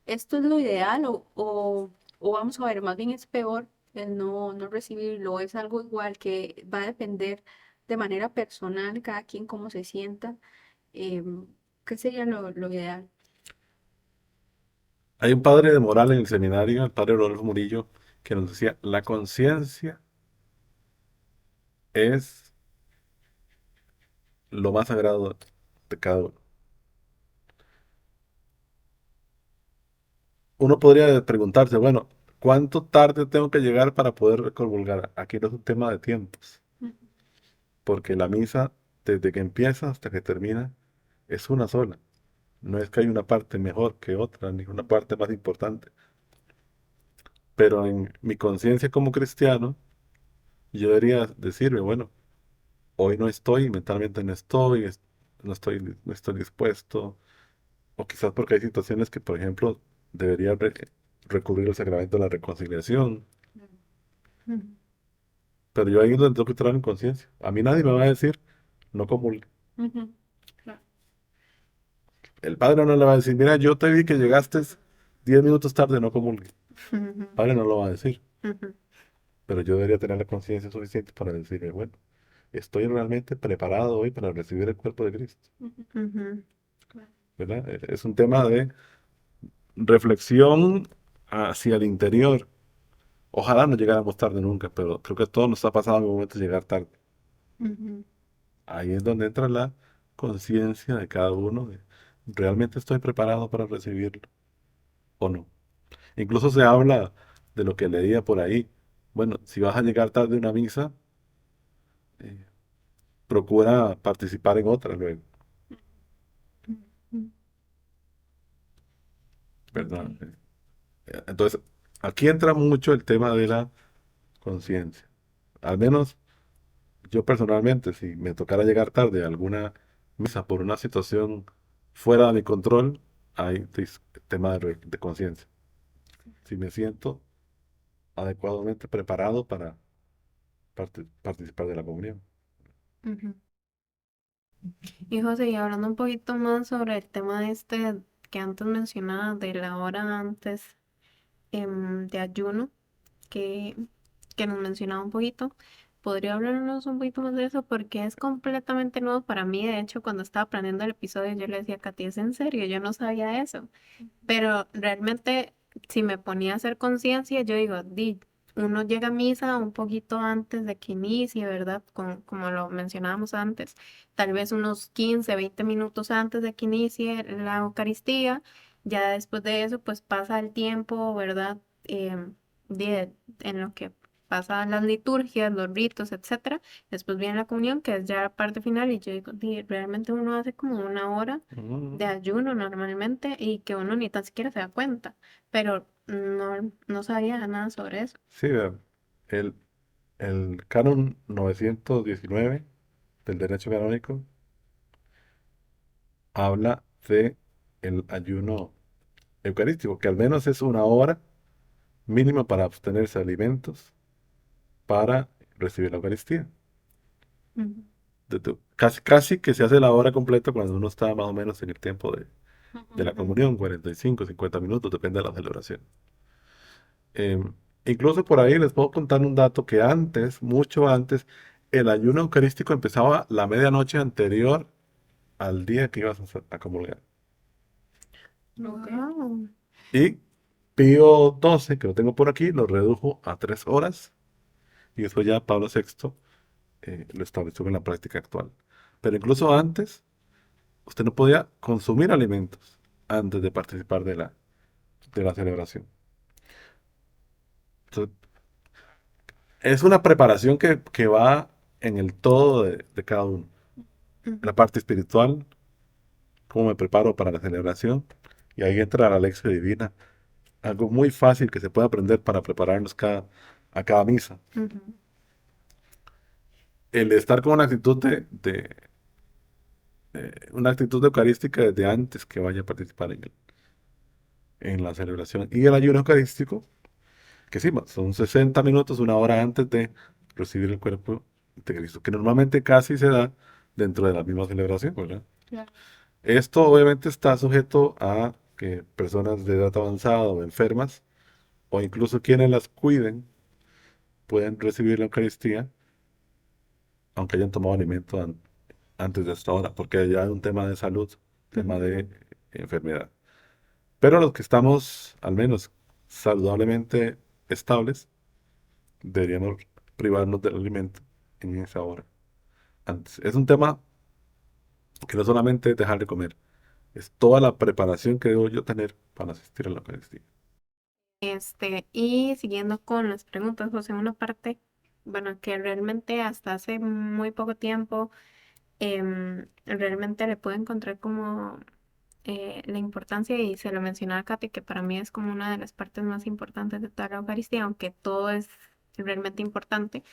Speaker 3: ¿Esto es lo ideal o vamos a ver, más bien es peor el no recibirlo, es algo igual que va a depender de manera personal, cada quien cómo se sienta? ¿Qué sería lo ideal?
Speaker 4: Hay un padre de moral en el seminario, el padre Rodolfo Murillo, que nos decía, la conciencia es lo más sagrado de cada uno. Uno podría preguntarse, bueno, ¿cuánto tarde tengo que llegar para poder comulgar? Aquí no es un tema de tiempos,
Speaker 3: Ujú.
Speaker 4: porque la misa, desde que empieza hasta que termina, es una sola. No es que hay una parte mejor que otra, ni una parte más importante. Pero en mi conciencia como cristiano, yo debería decirme, bueno, hoy no estoy, mentalmente no estoy, no estoy dispuesto, o quizás porque hay situaciones que, por ejemplo, debería recurrir al sacramento de la reconciliación,
Speaker 2: Ujú.
Speaker 4: pero yo ahí es donde tengo que entrar en conciencia. A mí nadie me va a decir, no comulgue.
Speaker 3: Ujú. Claro.
Speaker 4: El padre no le va a decir, mira, yo te vi que llegaste 10 minutos tarde, no comulgue.
Speaker 2: Ujú.
Speaker 4: El padre no lo va a decir,
Speaker 2: Ujú.
Speaker 4: pero yo debería tener la conciencia suficiente para decirme, bueno, estoy realmente preparado hoy para recibir el cuerpo de Cristo,
Speaker 3: Ujú.
Speaker 2: Ujú.
Speaker 3: Claro.
Speaker 4: ¿verdad? Es un tema de reflexión hacia el interior. Ojalá no llegáramos tarde nunca, pero creo que a todos nos ha pasado en algún momento llegar tarde.
Speaker 2: Ujú.
Speaker 4: Ahí es donde entra la conciencia de cada uno de, ¿realmente estoy preparado para recibirlo o no? Incluso se habla de lo que leía por ahí. Bueno, si vas a llegar tarde a una misa, eh, procura participar en otra luego,
Speaker 2: Ujú.
Speaker 4: ¿verdad?
Speaker 2: Ok.
Speaker 4: Entonces, aquí entra mucho el tema de la conciencia. Al menos yo personalmente, si me tocara llegar tarde a alguna misa por una situación fuera de mi control, hay tema de conciencia. Si me siento adecuadamente preparado para participar de la comunión.
Speaker 2: Ujú. Y José, y hablando un poquito más sobre el tema este que antes mencionaba de la hora antes de ayuno, que, que nos mencionaba un poquito, ¿podría hablarnos un poquito más de eso? Porque es completamente nuevo para mí. De hecho, cuando estaba planeando el episodio, yo le decía a Katy, ¿es en serio? Yo no sabía eso. Pero realmente, si me ponía a hacer conciencia, yo digo, uno llega a misa un poquito antes de que inicie, ¿verdad? Como lo mencionábamos antes, tal vez unos 15, 20 minutos antes de que inicie la Eucaristía. Ya después de eso, pues pasa el tiempo, ¿verdad? En lo que pasan las liturgias, los ritos, etcétera. Después viene la comunión, que es ya la parte final, y yo digo, realmente uno hace como una hora de
Speaker 4: Mm,
Speaker 2: ayuno normalmente y que uno ni tan siquiera se da cuenta, pero no sabía nada sobre eso.
Speaker 4: sí, vean, el, el canon 919 del derecho canónico habla de el ayuno eucarístico, que al menos es una hora mínima para abstenerse de alimentos para recibir la Eucaristía.
Speaker 2: Ujú,
Speaker 4: Casi, casi que se hace la hora completa cuando uno está más o menos en el tiempo de la
Speaker 2: ujú,
Speaker 4: comunión, 45, 50 minutos, depende de la celebración. Incluso por ahí les puedo contar un dato que antes, mucho antes, el ayuno eucarístico empezaba la medianoche anterior al día que ibas a comulgar.
Speaker 3: Ok.
Speaker 2: wow,
Speaker 4: Y Pío XII, que lo tengo por aquí, lo redujo a 3 horas y después ya Pablo VI lo estableció en la práctica actual. Pero incluso antes, usted no podía consumir alimentos antes de participar de la celebración. Entonces, es una preparación que va en el todo de cada uno. La
Speaker 2: ujú,
Speaker 4: parte espiritual, cómo me preparo para la celebración, y ahí entra la lección divina, algo muy fácil que se puede aprender para prepararnos a cada misa.
Speaker 2: ujú,
Speaker 4: El estar con una actitud una actitud eucarística desde antes que vaya a participar en la celebración. Y el ayuno eucarístico, que sí, son 60 minutos, una hora antes de recibir el cuerpo de Cristo, que normalmente casi se da dentro de la misma celebración, ¿verdad?
Speaker 2: claro,
Speaker 4: Esto obviamente está sujeto a que personas de edad avanzada o enfermas, o incluso quienes las cuiden, pueden recibir la Eucaristía, aunque hayan tomado alimento antes de esta hora, porque ya hay un tema de salud, tema
Speaker 2: ujú,
Speaker 4: de enfermedad. Pero los que estamos, al menos, saludablemente estables, deberíamos privarnos del alimento en esa hora. Antes. Es un tema que no solamente es dejar de comer, es toda la preparación que debo yo tener para asistir a la Eucaristía.
Speaker 2: y siguiendo con las preguntas, José, una parte, bueno, que realmente hasta hace muy poco tiempo realmente le puedo encontrar como la importancia, y se lo mencionaba a Katy, que para mí es como una de las partes más importantes de toda la Eucaristía, aunque todo es realmente importante,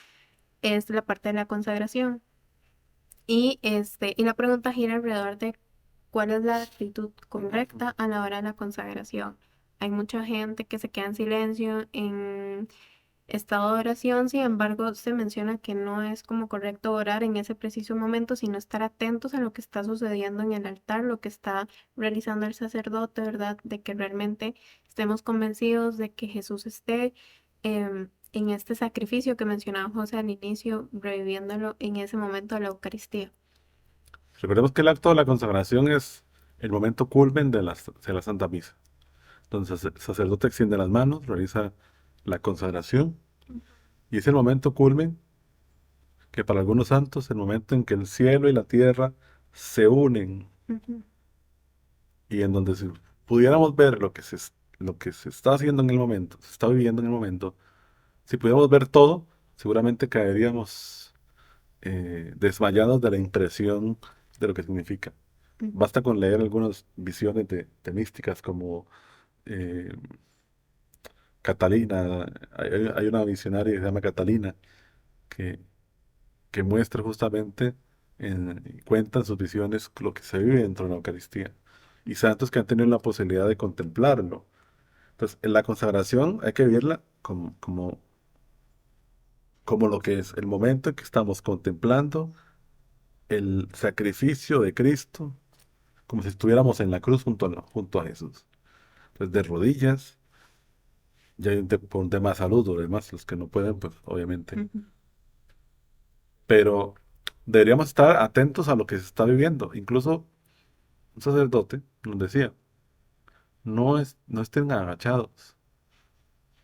Speaker 2: es la parte de la consagración. Y la pregunta gira alrededor de cuál es la actitud correcta a la hora de la consagración. Hay mucha gente que se queda en silencio, en estado de oración. Sin embargo, se menciona que no es como correcto orar en ese preciso momento, sino estar atentos a lo que está sucediendo en el altar, lo que está realizando el sacerdote, ¿verdad? De que realmente estemos convencidos de que Jesús esté en este sacrificio que mencionaba José al inicio, reviviéndolo en ese momento de la Eucaristía.
Speaker 4: Recordemos que el acto de la consagración es el momento culmen de la Santa Misa. Entonces el sacerdote extiende las manos, realiza la consagración, y es el momento culmen que para algunos santos, el momento en que el cielo y la tierra se unen
Speaker 2: Ujú,
Speaker 4: y en donde si pudiéramos ver lo que se está haciendo en el momento, se está viviendo en el momento, si pudiéramos ver todo, seguramente caeríamos desmayados de la impresión de lo que significa.
Speaker 2: ujú,
Speaker 4: Basta con leer algunas visiones de místicas como eh, Catalina, hay una visionaria que se llama Catalina, que, que muestra justamente, cuenta en sus visiones lo que se vive dentro de la Eucaristía. Y santos que han tenido la posibilidad de contemplarlo. Entonces, en la consagración hay que vivirla como lo que es el momento en que estamos contemplando el sacrificio de Cristo, como si estuviéramos en la cruz junto a Jesús. Entonces, de rodillas, ya hay por un tema de salud, o demás, los que no pueden, pues obviamente.
Speaker 2: ujú,
Speaker 4: Pero deberíamos estar atentos a lo que se está viviendo. Incluso un sacerdote nos decía, no estén agachados.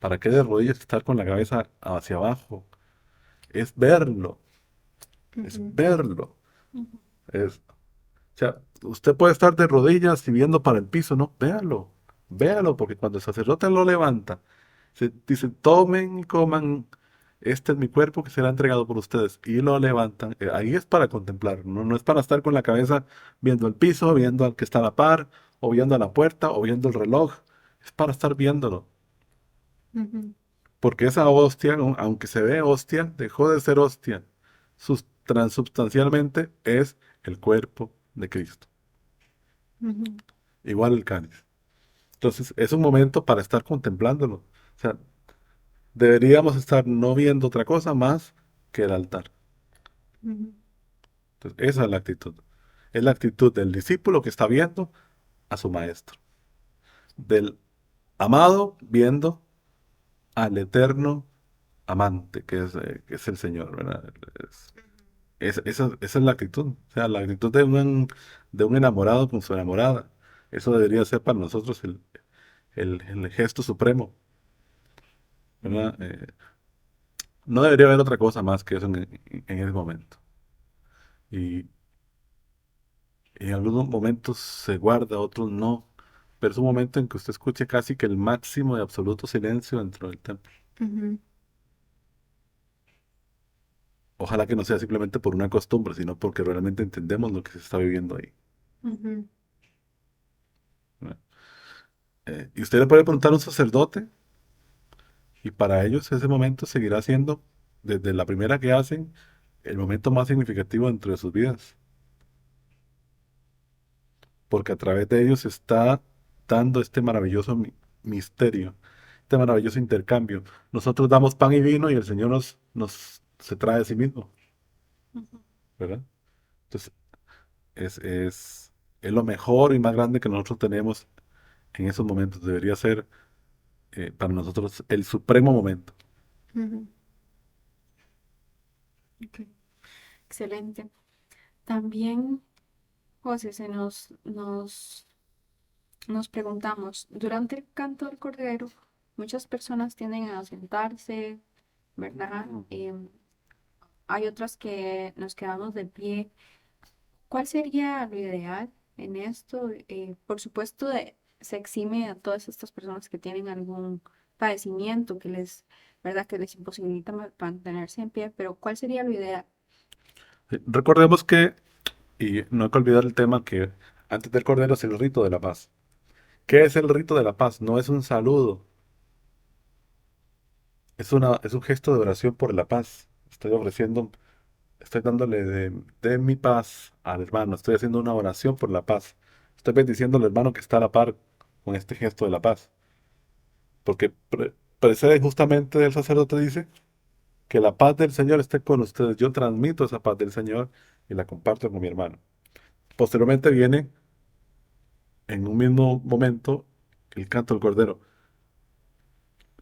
Speaker 4: ¿Para qué de rodillas estar con la cabeza hacia abajo? Es verlo, es
Speaker 2: ujú,
Speaker 4: verlo.
Speaker 3: Ujú.
Speaker 4: Es, o sea, usted puede estar de rodillas y viendo para el piso, ¿no? Véalo, véalo, porque cuando el sacerdote lo levanta, se dice, tomen y coman, este es mi cuerpo que será entregado por ustedes, y lo levantan, ahí es para contemplar, no es para estar con la cabeza viendo el piso, viendo al que está a la par, o viendo a la puerta, o viendo el reloj, es para estar viéndolo,
Speaker 2: ujú,
Speaker 4: porque esa hostia, aunque se ve hostia, dejó de ser hostia, transubstancialmente es el cuerpo de Cristo,
Speaker 2: ujú,
Speaker 4: igual el cáliz. Entonces, es un momento para estar contemplándolo. O sea, deberíamos estar no viendo otra cosa más que el altar.
Speaker 2: ujú,
Speaker 4: Entonces, esa es la actitud. Es la actitud del discípulo que está viendo a su maestro, del amado viendo al eterno amante, que es el Señor, ¿verdad? Esa es la actitud. O sea, la actitud de un enamorado con su enamorada. Eso debería ser para nosotros el gesto supremo, ¿verdad?
Speaker 2: ujú,
Speaker 4: No debería haber otra cosa más que eso en ese momento. Y en algunos momentos se guarda, otros no. Pero es un momento en que usted escuche casi que el máximo de absoluto silencio dentro del templo.
Speaker 2: ujú,
Speaker 4: Ojalá que no sea simplemente por una costumbre, sino porque realmente entendemos lo que se está viviendo ahí,
Speaker 2: ujú,
Speaker 4: ¿verdad? Y usted le puede preguntar a un sacerdote, y para ellos ese momento seguirá siendo, desde la primera que hacen, el momento más significativo dentro de sus vidas. Porque a través de ellos se está dando este maravilloso misterio, este maravilloso intercambio. Nosotros damos pan y vino y el Señor nos se trae a sí mismo,
Speaker 3: Ujú.
Speaker 4: ¿verdad? Entonces, es lo mejor y más grande que nosotros tenemos en esos momentos. Debería ser para nosotros el supremo momento.
Speaker 2: ujú,
Speaker 3: Ok, excelente. También, José, nos preguntamos, durante el canto del Cordero, muchas personas tienden a sentarse, ¿verdad? Hay otras que nos quedamos de pie. ¿Cuál sería lo ideal en esto? Por supuesto, se exime a todas estas personas que tienen algún padecimiento ¿verdad? Que les imposibilita mantenerse en pie, pero ¿cuál sería lo ideal?
Speaker 4: Recordemos que, y no hay que olvidar el tema que antes del Cordero es el rito de la paz. ¿Qué es el rito de la paz? No es un saludo, es un gesto de oración por la paz. Estoy dándole de mi paz al hermano, estoy haciendo una oración por la paz. Estoy bendiciendo al hermano que está a la par con este gesto de la paz. Porque precede justamente del sacerdote dice que la paz del Señor esté con ustedes. Yo transmito esa paz del Señor y la comparto con mi hermano. Posteriormente viene en un mismo momento el canto del Cordero.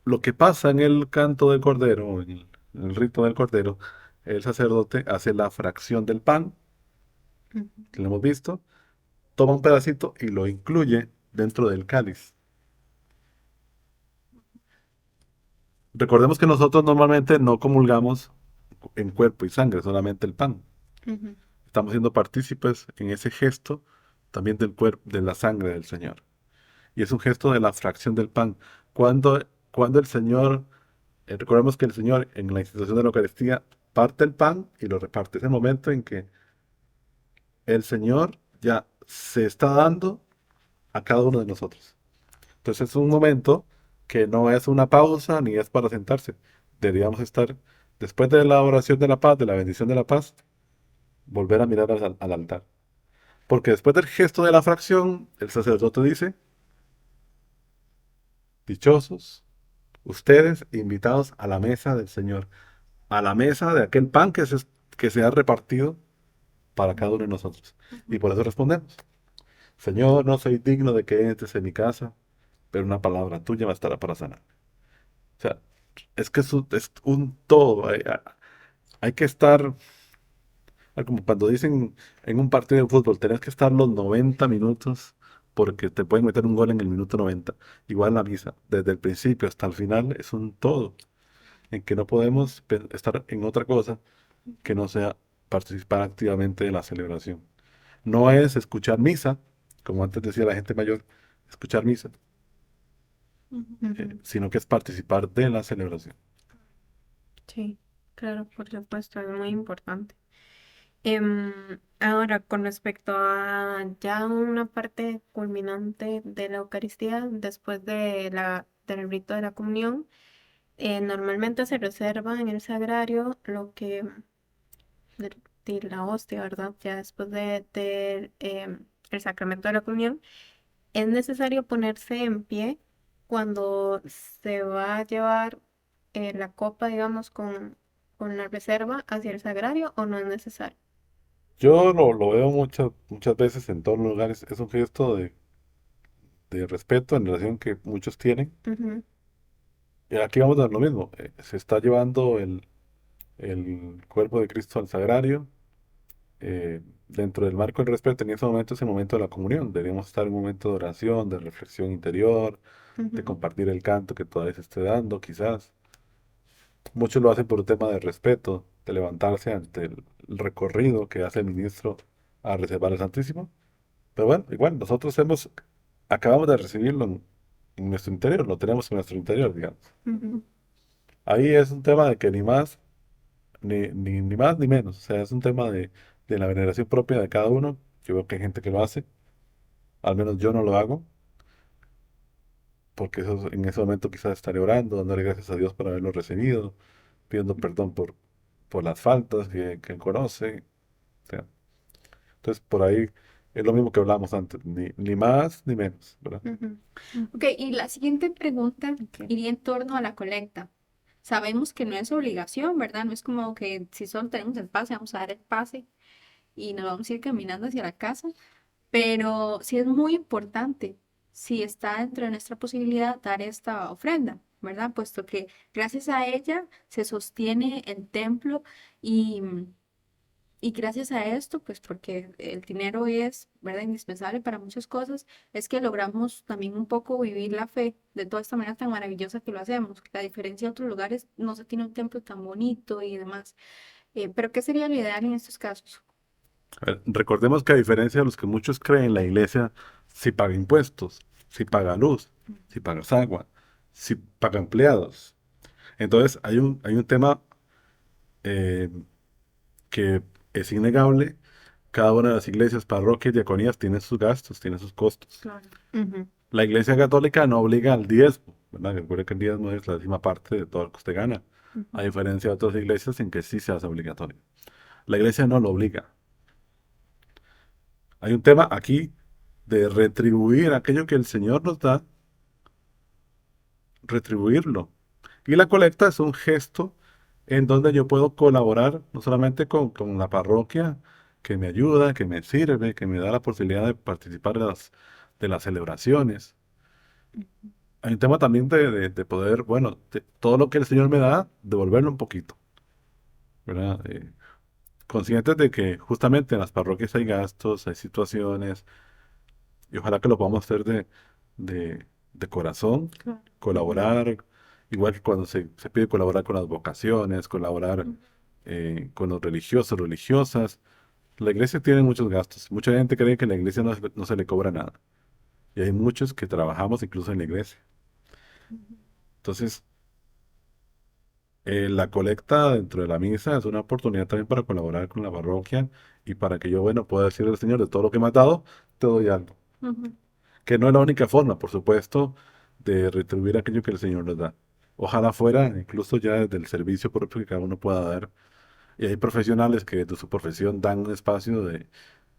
Speaker 4: Lo que pasa en el canto del Cordero, en el rito del Cordero, el sacerdote hace la fracción del pan,
Speaker 2: ujú,
Speaker 4: que lo hemos visto, toma un pedacito y lo incluye dentro del cáliz. recordemos que nosotros normalmente no comulgamos en cuerpo y sangre, solamente el pan.
Speaker 2: Ujú.
Speaker 4: Estamos siendo partícipes en ese gesto también del cuerpo, de la sangre del Señor. Y es un gesto de la fracción del pan. Cuando el Señor, recordemos que el Señor en la institución de la Eucaristía parte el pan y lo reparte. Es el momento en que el Señor ya se está dando a cada uno de nosotros. Entonces es un momento que no es una pausa ni es para sentarse. Deberíamos estar, después de la oración de la paz, de la bendición de la paz, volver a mirar al altar. Porque después del gesto de la fracción, el sacerdote dice, dichosos ustedes invitados a la mesa del Señor, a la mesa de aquel pan que se ha repartido para cada uno de nosotros. Y por eso respondemos, Señor, no soy digno de que entres en mi casa, pero una palabra tuya bastará para sanar. O sea, es que es un todo. Hay que estar, como cuando dicen en un partido de fútbol, tenés que estar los 90 minutos porque te pueden meter un gol en el minuto 90. Igual la misa, desde el principio hasta el final, es un todo, en que no podemos estar en otra cosa que no sea participar activamente de la celebración. No es escuchar misa, como antes decía la gente mayor, escuchar misa,
Speaker 2: Ujú.
Speaker 4: sino que es participar de la celebración.
Speaker 2: Sí, claro, por supuesto, es muy importante. Ahora, con respecto a ya una parte culminante de la Eucaristía, después del rito de la comunión, normalmente se reserva en el sagrario lo que de, de la hostia, ¿verdad? Ya después el sacramento de la comunión, es necesario ponerse en pie cuando se va a llevar la copa, digamos, con la reserva hacia el sagrario, o no es necesario.
Speaker 4: Yo lo veo muchas veces en todos los lugares. Es un gesto de respeto en relación que muchos tienen.
Speaker 2: Ujú,
Speaker 4: Y aquí vamos a ver lo mismo. Se está llevando el cuerpo de Cristo al sagrario. Dentro del marco del respeto, en ese momento es el momento de la comunión. Deberíamos estar en un momento de oración, de reflexión interior, de
Speaker 2: ujú,
Speaker 4: compartir el canto que todavía se esté dando, quizás. Muchos lo hacen por un tema de respeto, de levantarse ante el recorrido que hace el ministro a reservar el Santísimo. Pero bueno, igual, acabamos de recibirlo en nuestro interior, lo tenemos en nuestro interior, digamos.
Speaker 2: ujú,
Speaker 4: Ahí es un tema de que ni más, ni más ni menos. O sea, es un tema de la veneración propia de cada uno. Yo veo que hay gente que lo hace, al menos yo no lo hago, porque en ese momento quizás estaré orando, dándole gracias a Dios por haberlo recibido, pidiendo perdón por las faltas que Él conoce. O sea, entonces, por ahí es lo mismo que hablábamos antes, ni más ni menos, ¿verdad?
Speaker 2: ujú,
Speaker 3: Ok, y la siguiente pregunta
Speaker 2: ok.
Speaker 3: iría en torno a la colecta. Sabemos que no es obligación, ¿verdad? No es como que si solo tenemos el pase, vamos a dar el pase y nos vamos a ir caminando hacia la casa, pero sí es muy importante, si está dentro de nuestra posibilidad, dar esta ofrenda, ¿verdad? Puesto que gracias a ella se sostiene el templo y, y gracias a esto, pues porque el dinero es, ¿verdad?, indispensable para muchas cosas, es que logramos también un poco vivir la fe de toda esta manera tan maravillosa que lo hacemos. A diferencia de otros lugares, no se tiene un templo tan bonito y demás. Pero ¿qué sería lo ideal en estos casos?
Speaker 4: A ver, recordemos que a diferencia de los que muchos creen, la iglesia sí paga impuestos, sí paga luz, sí paga agua, sí paga empleados. Entonces hay un tema eh, que es innegable. Cada una de las iglesias, parroquias, diaconías tienen sus gastos, tienen sus costos.
Speaker 3: Claro.
Speaker 2: Ujú,
Speaker 4: La iglesia católica no obliga al diezmo, ¿verdad? Recuerde que el diezmo es la décima parte de todo lo que usted gana, a
Speaker 2: ujú,
Speaker 4: diferencia de otras iglesias en que sí se hace obligatorio. La iglesia no lo obliga. Hay un tema aquí de retribuir aquello que el Señor nos da, retribuirlo. Y la colecta es un gesto en donde yo puedo colaborar no solamente con la parroquia que me ayuda, que me sirve, que me da la posibilidad de participar de las celebraciones. Hay un tema también de poder, bueno, todo lo que el Señor me da, devolverlo un poquito, ¿verdad? Conscientes de que justamente en las parroquias hay gastos, hay situaciones, y ojalá que lo podamos hacer de corazón,
Speaker 3: Claro.
Speaker 2: ujú,
Speaker 4: colaborar. igual que cuando se pide colaborar con las vocaciones, colaborar con los religiosos, religiosas. La iglesia tiene muchos gastos. Mucha gente cree que en la iglesia no se le cobra nada. Y hay muchos que trabajamos incluso en la iglesia. Entonces, la colecta dentro de la misa es una oportunidad también para colaborar con la parroquia y para que yo, bueno, pueda decirle al Señor, de todo lo que me has dado, te doy algo.
Speaker 2: Ujú,
Speaker 4: Que no es la única forma, por supuesto, de retribuir aquello que el Señor nos da. Ojalá fuera incluso ya desde el servicio propio que cada uno pueda dar. Y hay profesionales que desde su profesión dan un espacio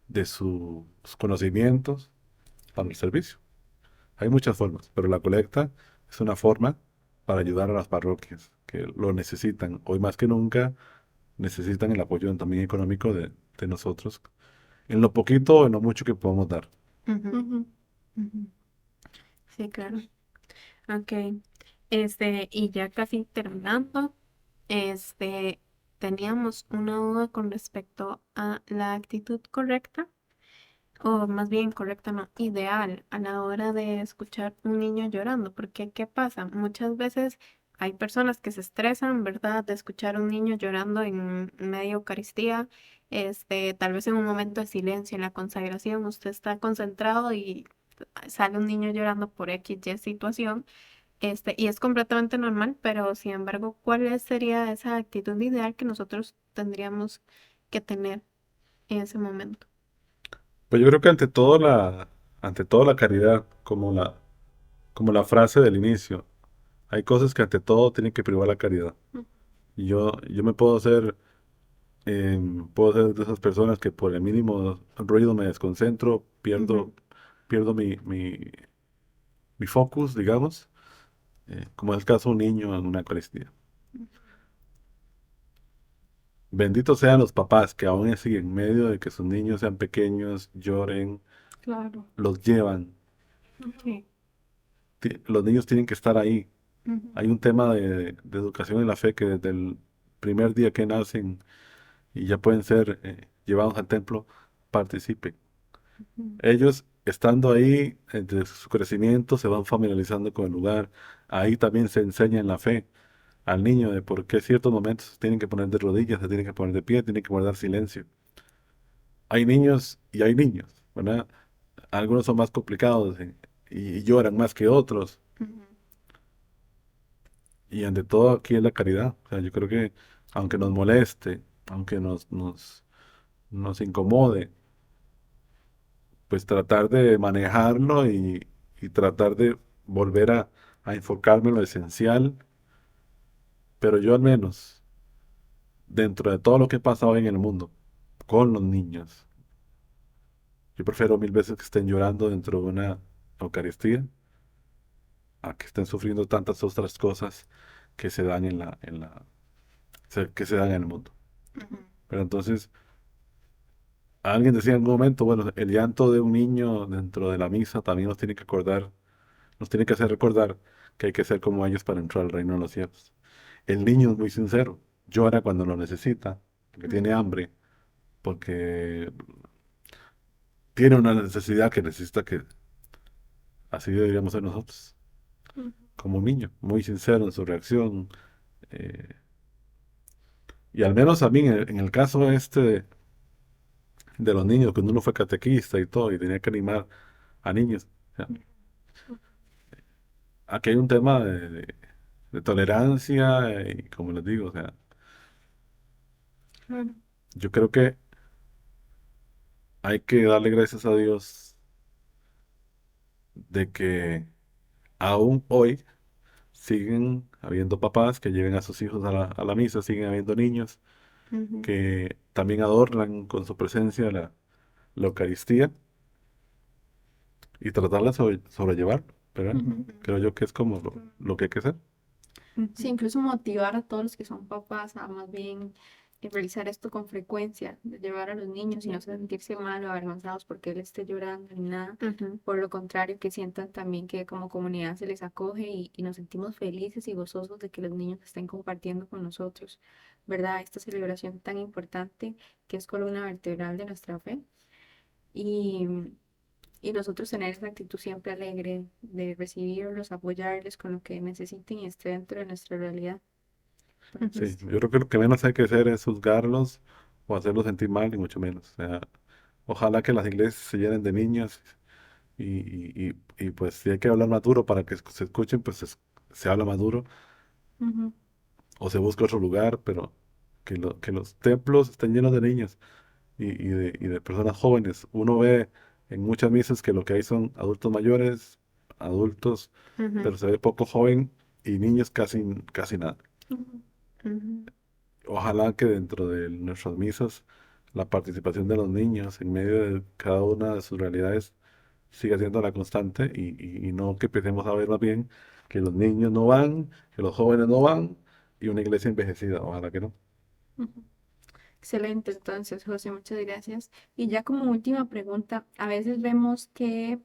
Speaker 4: de sus conocimientos para el servicio. Hay muchas formas, pero la colecta es una forma para ayudar a las parroquias que lo necesitan. Hoy más que nunca necesitan el apoyo también económico de nosotros, en lo poquito o en lo mucho que podamos dar.
Speaker 2: ujú,
Speaker 3: Ujú.
Speaker 2: ujú. Sí, claro. Ok. Y ya casi terminando, este, teníamos una duda con respecto a la actitud correcta, o más bien correcta, no, ideal a la hora de escuchar un niño llorando, porque ¿qué pasa? Muchas veces hay personas que se estresan, ¿verdad? De escuchar a un niño llorando en media Eucaristía, tal vez en un momento de silencio, en la consagración, usted está concentrado y sale un niño llorando por X, Y situación, y es completamente normal, pero sin embargo, sería esa actitud ideal que nosotros tendríamos que tener en ese momento?
Speaker 4: Pues yo creo que ante todo la caridad, como la frase del inicio, hay cosas que ante todo tienen que privar la caridad. Y yo me puedo ser de esas personas que por el mínimo ruido me desconcentro,
Speaker 2: Ujú,
Speaker 4: pierdo mi focus, digamos, como es el caso de un niño en una Eucaristía. Benditos sean los papás que aún así, en medio de que sus niños sean pequeños, lloren,
Speaker 3: Claro.
Speaker 4: los llevan.
Speaker 2: sí,
Speaker 4: Los niños tienen que estar ahí.
Speaker 2: ujú,
Speaker 4: Hay un tema de educación en la fe que desde el primer día que nacen y ya pueden ser llevados al templo, participen.
Speaker 2: ujú,
Speaker 4: Ellos, estando ahí, entre su crecimiento, se van familiarizando con el lugar. Ahí también se enseña en la fe al niño de por qué ciertos momentos se tienen que poner de rodillas, se tienen que poner de pie, tienen que guardar silencio. Hay niños y hay niños, ¿verdad? Algunos son más complicados y lloran más que otros.
Speaker 2: ujú,
Speaker 4: Y ante todo aquí es la caridad. O sea, yo creo que aunque nos moleste, aunque nos incomode, pues tratar de manejarlo y tratar de volver a enfocarme en lo esencial. Pero yo al menos, dentro de todo lo que pasa hoy en el mundo, con los niños, yo prefiero mil veces que estén llorando dentro de una Eucaristía a que estén sufriendo tantas otras cosas que se dan que se dan en el mundo.
Speaker 2: ujú,
Speaker 4: Pero entonces, alguien decía en algún momento, bueno, el llanto de un niño dentro de la misa también nos tiene que hacer recordar que hay que ser como ellos para entrar al reino de los cielos. El niño es muy sincero, llora cuando lo necesita, porque tiene
Speaker 2: ujú,
Speaker 4: hambre, porque tiene una necesidad que necesita que así deberíamos ser nosotros,
Speaker 2: ujú,
Speaker 4: como un niño, muy sincero en su reacción. eh, y al menos a mí, en el caso este de los niños, cuando uno fue catequista y todo, y tenía que animar a niños. O sea, aquí hay un tema de tolerancia y como les digo, o sea,
Speaker 2: claro,
Speaker 4: yo creo que hay que darle gracias a Dios de que aún hoy siguen habiendo papás que lleven a sus hijos a la misa, siguen habiendo niños
Speaker 2: ujú,
Speaker 4: que también adornan con su presencia la Eucaristía y tratarla de sobrellevar, ¿verdad?
Speaker 3: Ujú.
Speaker 4: Creo yo que es como lo que hay que hacer.
Speaker 3: Sí,
Speaker 2: ujú,
Speaker 3: incluso motivar a todos los que son papás a más bien realizar esto con frecuencia, de llevar a los niños y no sentirse mal o avergonzados porque él esté llorando ni nada.
Speaker 2: ujú,
Speaker 3: Por lo contrario, que sientan también que como comunidad se les acoge y nos sentimos felices y gozosos de que los niños estén compartiendo con nosotros, ¿verdad? Esta celebración tan importante que es columna vertebral de nuestra fe. Y y nosotros tener esa actitud siempre alegre de recibirlos, apoyarles con lo que necesiten y esté dentro de nuestra realidad.
Speaker 4: Sí,
Speaker 3: Entonces,
Speaker 4: yo creo que lo que menos hay que hacer es juzgarlos o hacerlos sentir mal, ni mucho menos. O sea, ojalá que las iglesias se llenen de niños y pues si hay que hablar más duro para que se escuchen, pues se habla más duro
Speaker 3: ujú,
Speaker 4: o se busca otro lugar, pero que los templos estén llenos de niños y de personas jóvenes. Uno ve en muchas misas que lo que hay son adultos mayores, adultos,
Speaker 2: Ujú,
Speaker 4: pero se ve poco joven y niños casi nada.
Speaker 3: ujú.
Speaker 2: ujú,
Speaker 4: Ojalá que dentro de nuestras misas la participación de los niños en medio de cada una de sus realidades siga siendo la constante y no que empecemos a ver más bien que los niños no van, que los jóvenes no van y una iglesia envejecida. Ojalá que no.
Speaker 3: Ujú. Excelente, entonces, José, muchas gracias. Y ya como última pregunta, a veces vemos que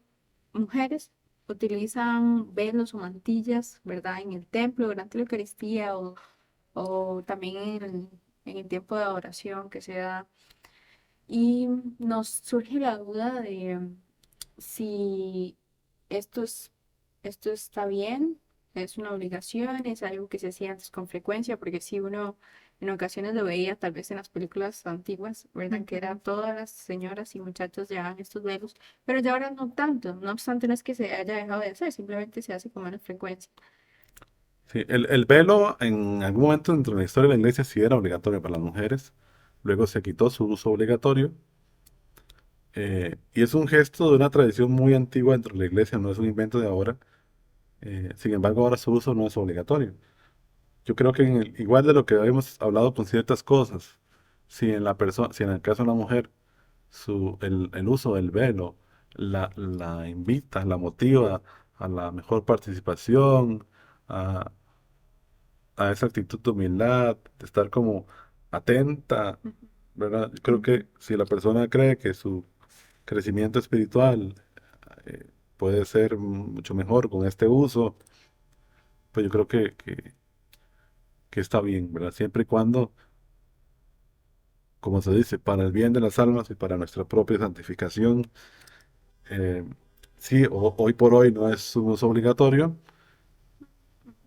Speaker 3: mujeres utilizan velos o mantillas, ¿verdad? En el templo durante la Eucaristía o también en el tiempo de adoración que se da. Y nos surge la duda de si esto es, esto está bien, es una obligación, es algo que se hacía antes con frecuencia, porque si uno en ocasiones lo veía tal vez en las películas antiguas, ¿verdad? Que eran
Speaker 2: ujú.
Speaker 3: todas las señoras y muchachos llevaban estos velos, pero ya ahora no tanto, no obstante no es que se haya dejado de hacer, simplemente se hace con menos frecuencia.
Speaker 4: Sí, el velo en algún momento dentro de la historia de la iglesia sí era obligatorio para las mujeres, luego se quitó su uso obligatorio y es un gesto de una tradición muy antigua dentro de la iglesia, no es un invento de ahora. Sin embargo, ahora su uso no es obligatorio. Yo creo que igual de lo que habíamos hablado con ciertas cosas, si en la persona, si en el caso de la mujer, el uso del velo la invita, la motiva a la mejor participación, a, a esa actitud de humildad, de estar como atenta,
Speaker 3: Ujú,
Speaker 4: ¿verdad? Yo creo
Speaker 3: ujú,
Speaker 4: que si la persona cree que su crecimiento espiritual eh, puede ser mucho mejor con este uso, pues yo creo que está bien, ¿verdad? Siempre y cuando, como se dice, para el bien de las almas y para nuestra propia santificación. eh, sí, hoy por hoy no es un uso obligatorio,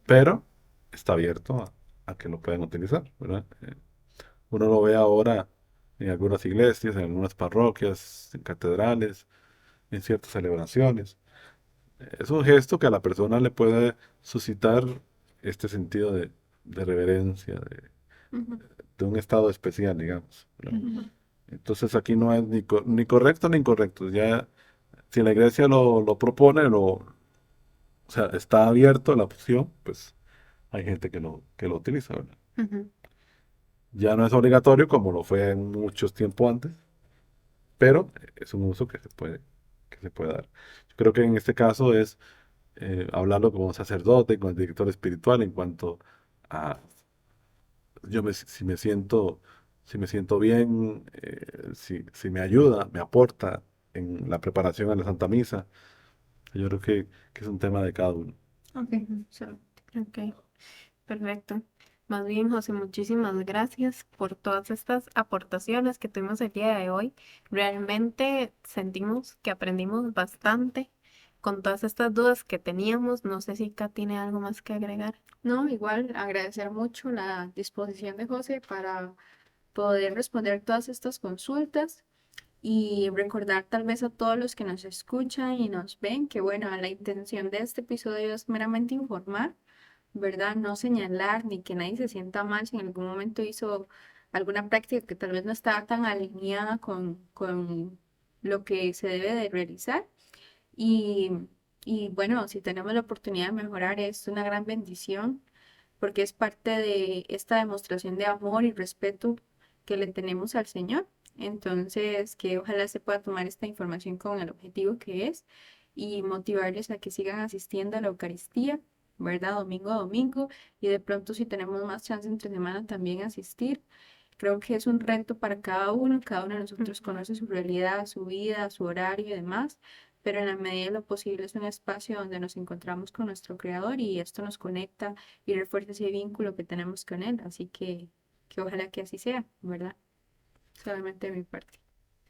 Speaker 4: pero está abierto a que lo puedan utilizar, ¿verdad? Uno lo ve ahora en algunas iglesias, en algunas parroquias, en catedrales, en ciertas celebraciones. Es un gesto que a la persona le puede suscitar este sentido de reverencia,
Speaker 3: ujú,
Speaker 4: de un estado especial, digamos, ¿verdad?
Speaker 3: ujú,
Speaker 4: Entonces aquí no es ni correcto ni incorrecto. Ya, si la iglesia lo propone, o sea, está abierto la opción, pues hay gente que lo utiliza, ¿verdad?
Speaker 2: Ujú,
Speaker 4: Ya no es obligatorio como lo fue en muchos tiempos antes, pero es un uso que se puede dar. Yo creo que en este caso es hablarlo con un sacerdote, con el director espiritual en cuanto a si me siento bien, si me ayuda, me aporta en la preparación a la Santa Misa. Yo creo que es un tema de cada uno.
Speaker 3: ok,
Speaker 2: ujú. Ok, perfecto. Más bien, José, muchísimas gracias por todas estas aportaciones que tuvimos el día de hoy. Realmente sentimos que aprendimos bastante con todas estas dudas que teníamos. No sé si Kat tiene algo más que agregar.
Speaker 3: no, igual agradecer mucho la disposición de José para poder responder todas estas consultas y recordar tal vez a todos los que nos escuchan y nos ven que bueno, la intención de este episodio es meramente informar, ¿verdad? No señalar ni que nadie se sienta mal si en algún momento hizo alguna práctica que tal vez no estaba tan alineada con lo que se debe de realizar. Y, y bueno, si tenemos la oportunidad de mejorar es una gran bendición porque es parte de esta demostración de amor y respeto que le tenemos al Señor. Entonces, que ojalá se pueda tomar esta información con el objetivo que es y motivarles a que sigan asistiendo a la Eucaristía, ¿verdad? Domingo a domingo y de pronto si tenemos más chance entre semana también asistir. Creo que es un reto para cada uno de nosotros
Speaker 2: Ujú,
Speaker 3: conoce su realidad, su vida, su horario y demás, pero en la medida de lo posible es un espacio donde nos encontramos con nuestro Creador y esto nos conecta y refuerza ese vínculo que tenemos con Él. Así que ojalá que así sea, ¿verdad? Solamente de mi parte.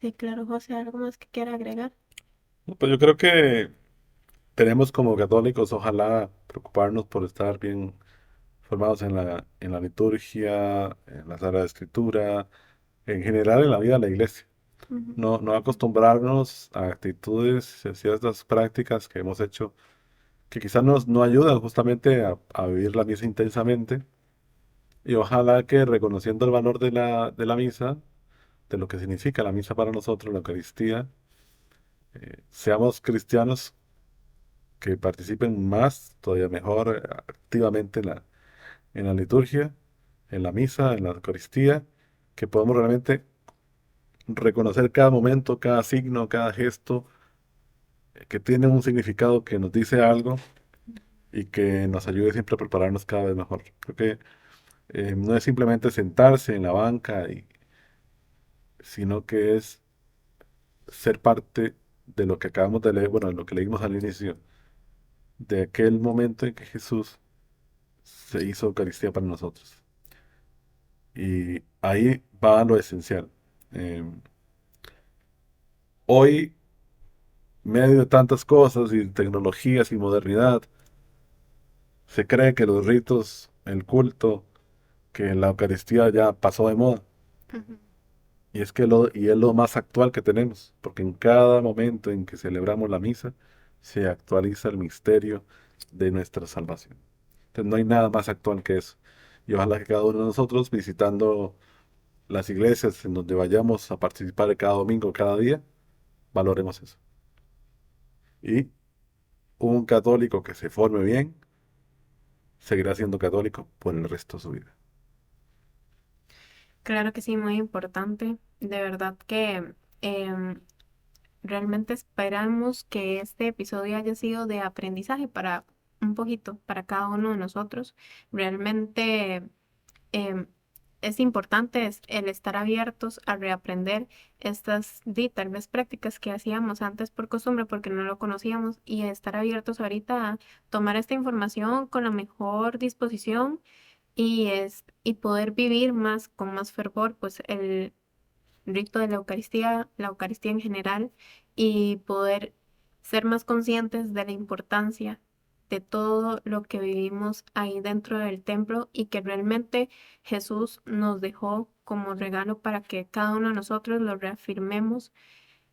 Speaker 2: sí, claro, José, ¿algo más que quiera agregar?
Speaker 4: Pues yo creo que tenemos como católicos, ojalá, preocuparnos por estar bien formados en la liturgia, en la Sagrada Escritura, en general en la vida de la iglesia.
Speaker 2: Ujú.
Speaker 4: No acostumbrarnos a actitudes, a ciertas prácticas que hemos hecho que quizás no ayudan justamente a vivir la misa intensamente. Y ojalá que reconociendo el valor de la misa, de lo que significa la misa para nosotros, la Eucaristía, seamos cristianos que participen más, todavía mejor, activamente en la liturgia, en la misa, en la Eucaristía, que podamos realmente reconocer cada momento, cada signo, cada gesto, que tiene un significado que nos dice algo y que nos ayude siempre a prepararnos cada vez mejor. Creo que no es simplemente sentarse en la banca, sino que es ser parte de lo que acabamos de leer, bueno, de lo que leímos al inicio, de aquel momento en que Jesús se hizo Eucaristía para nosotros. Y ahí va lo esencial. Eh, Hoy, medio de tantas cosas y tecnologías y modernidad, se cree que los ritos, el culto, que la Eucaristía ya pasó de moda.
Speaker 2: Ujú.
Speaker 4: Y es lo más actual que tenemos, porque en cada momento en que celebramos la misa, se actualiza el misterio de nuestra salvación. Entonces no hay nada más actual que eso. Y ojalá que cada uno de nosotros, visitando las iglesias en donde vayamos a participar de cada domingo, cada día, valoremos eso. Y un católico que se forme bien, seguirá siendo católico por el resto de su vida.
Speaker 2: Claro que sí, muy importante. De verdad que em, realmente esperamos que este episodio haya sido de aprendizaje para un poquito, para cada uno de nosotros. Realmente em, es importante el estar abiertos a reaprender estas tal vez prácticas que hacíamos antes por costumbre porque no lo conocíamos y estar abiertos ahorita a tomar esta información con la mejor disposición y poder vivir más con más fervor pues el rito de la Eucaristía en general y poder ser más conscientes de la importancia de todo lo que vivimos ahí dentro del templo y que realmente Jesús nos dejó como regalo para que cada uno de nosotros lo reafirmemos,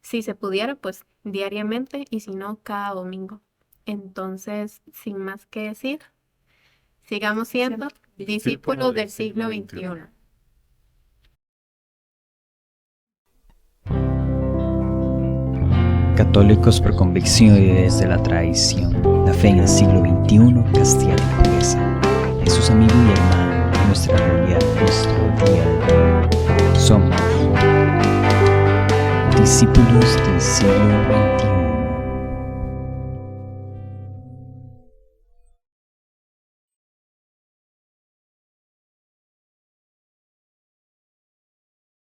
Speaker 2: si se pudiera, pues diariamente y si no, cada domingo. Entonces, sin más que decir, sigamos siendo discípulos del siglo XXI.
Speaker 1: Católicos por convicción y desde la tradición, la fe en el siglo XXI, Castilla y Pureza. Jesús amigo y hermano, nuestra realidad, nuestro día a día. Somos discípulos del siglo XXI.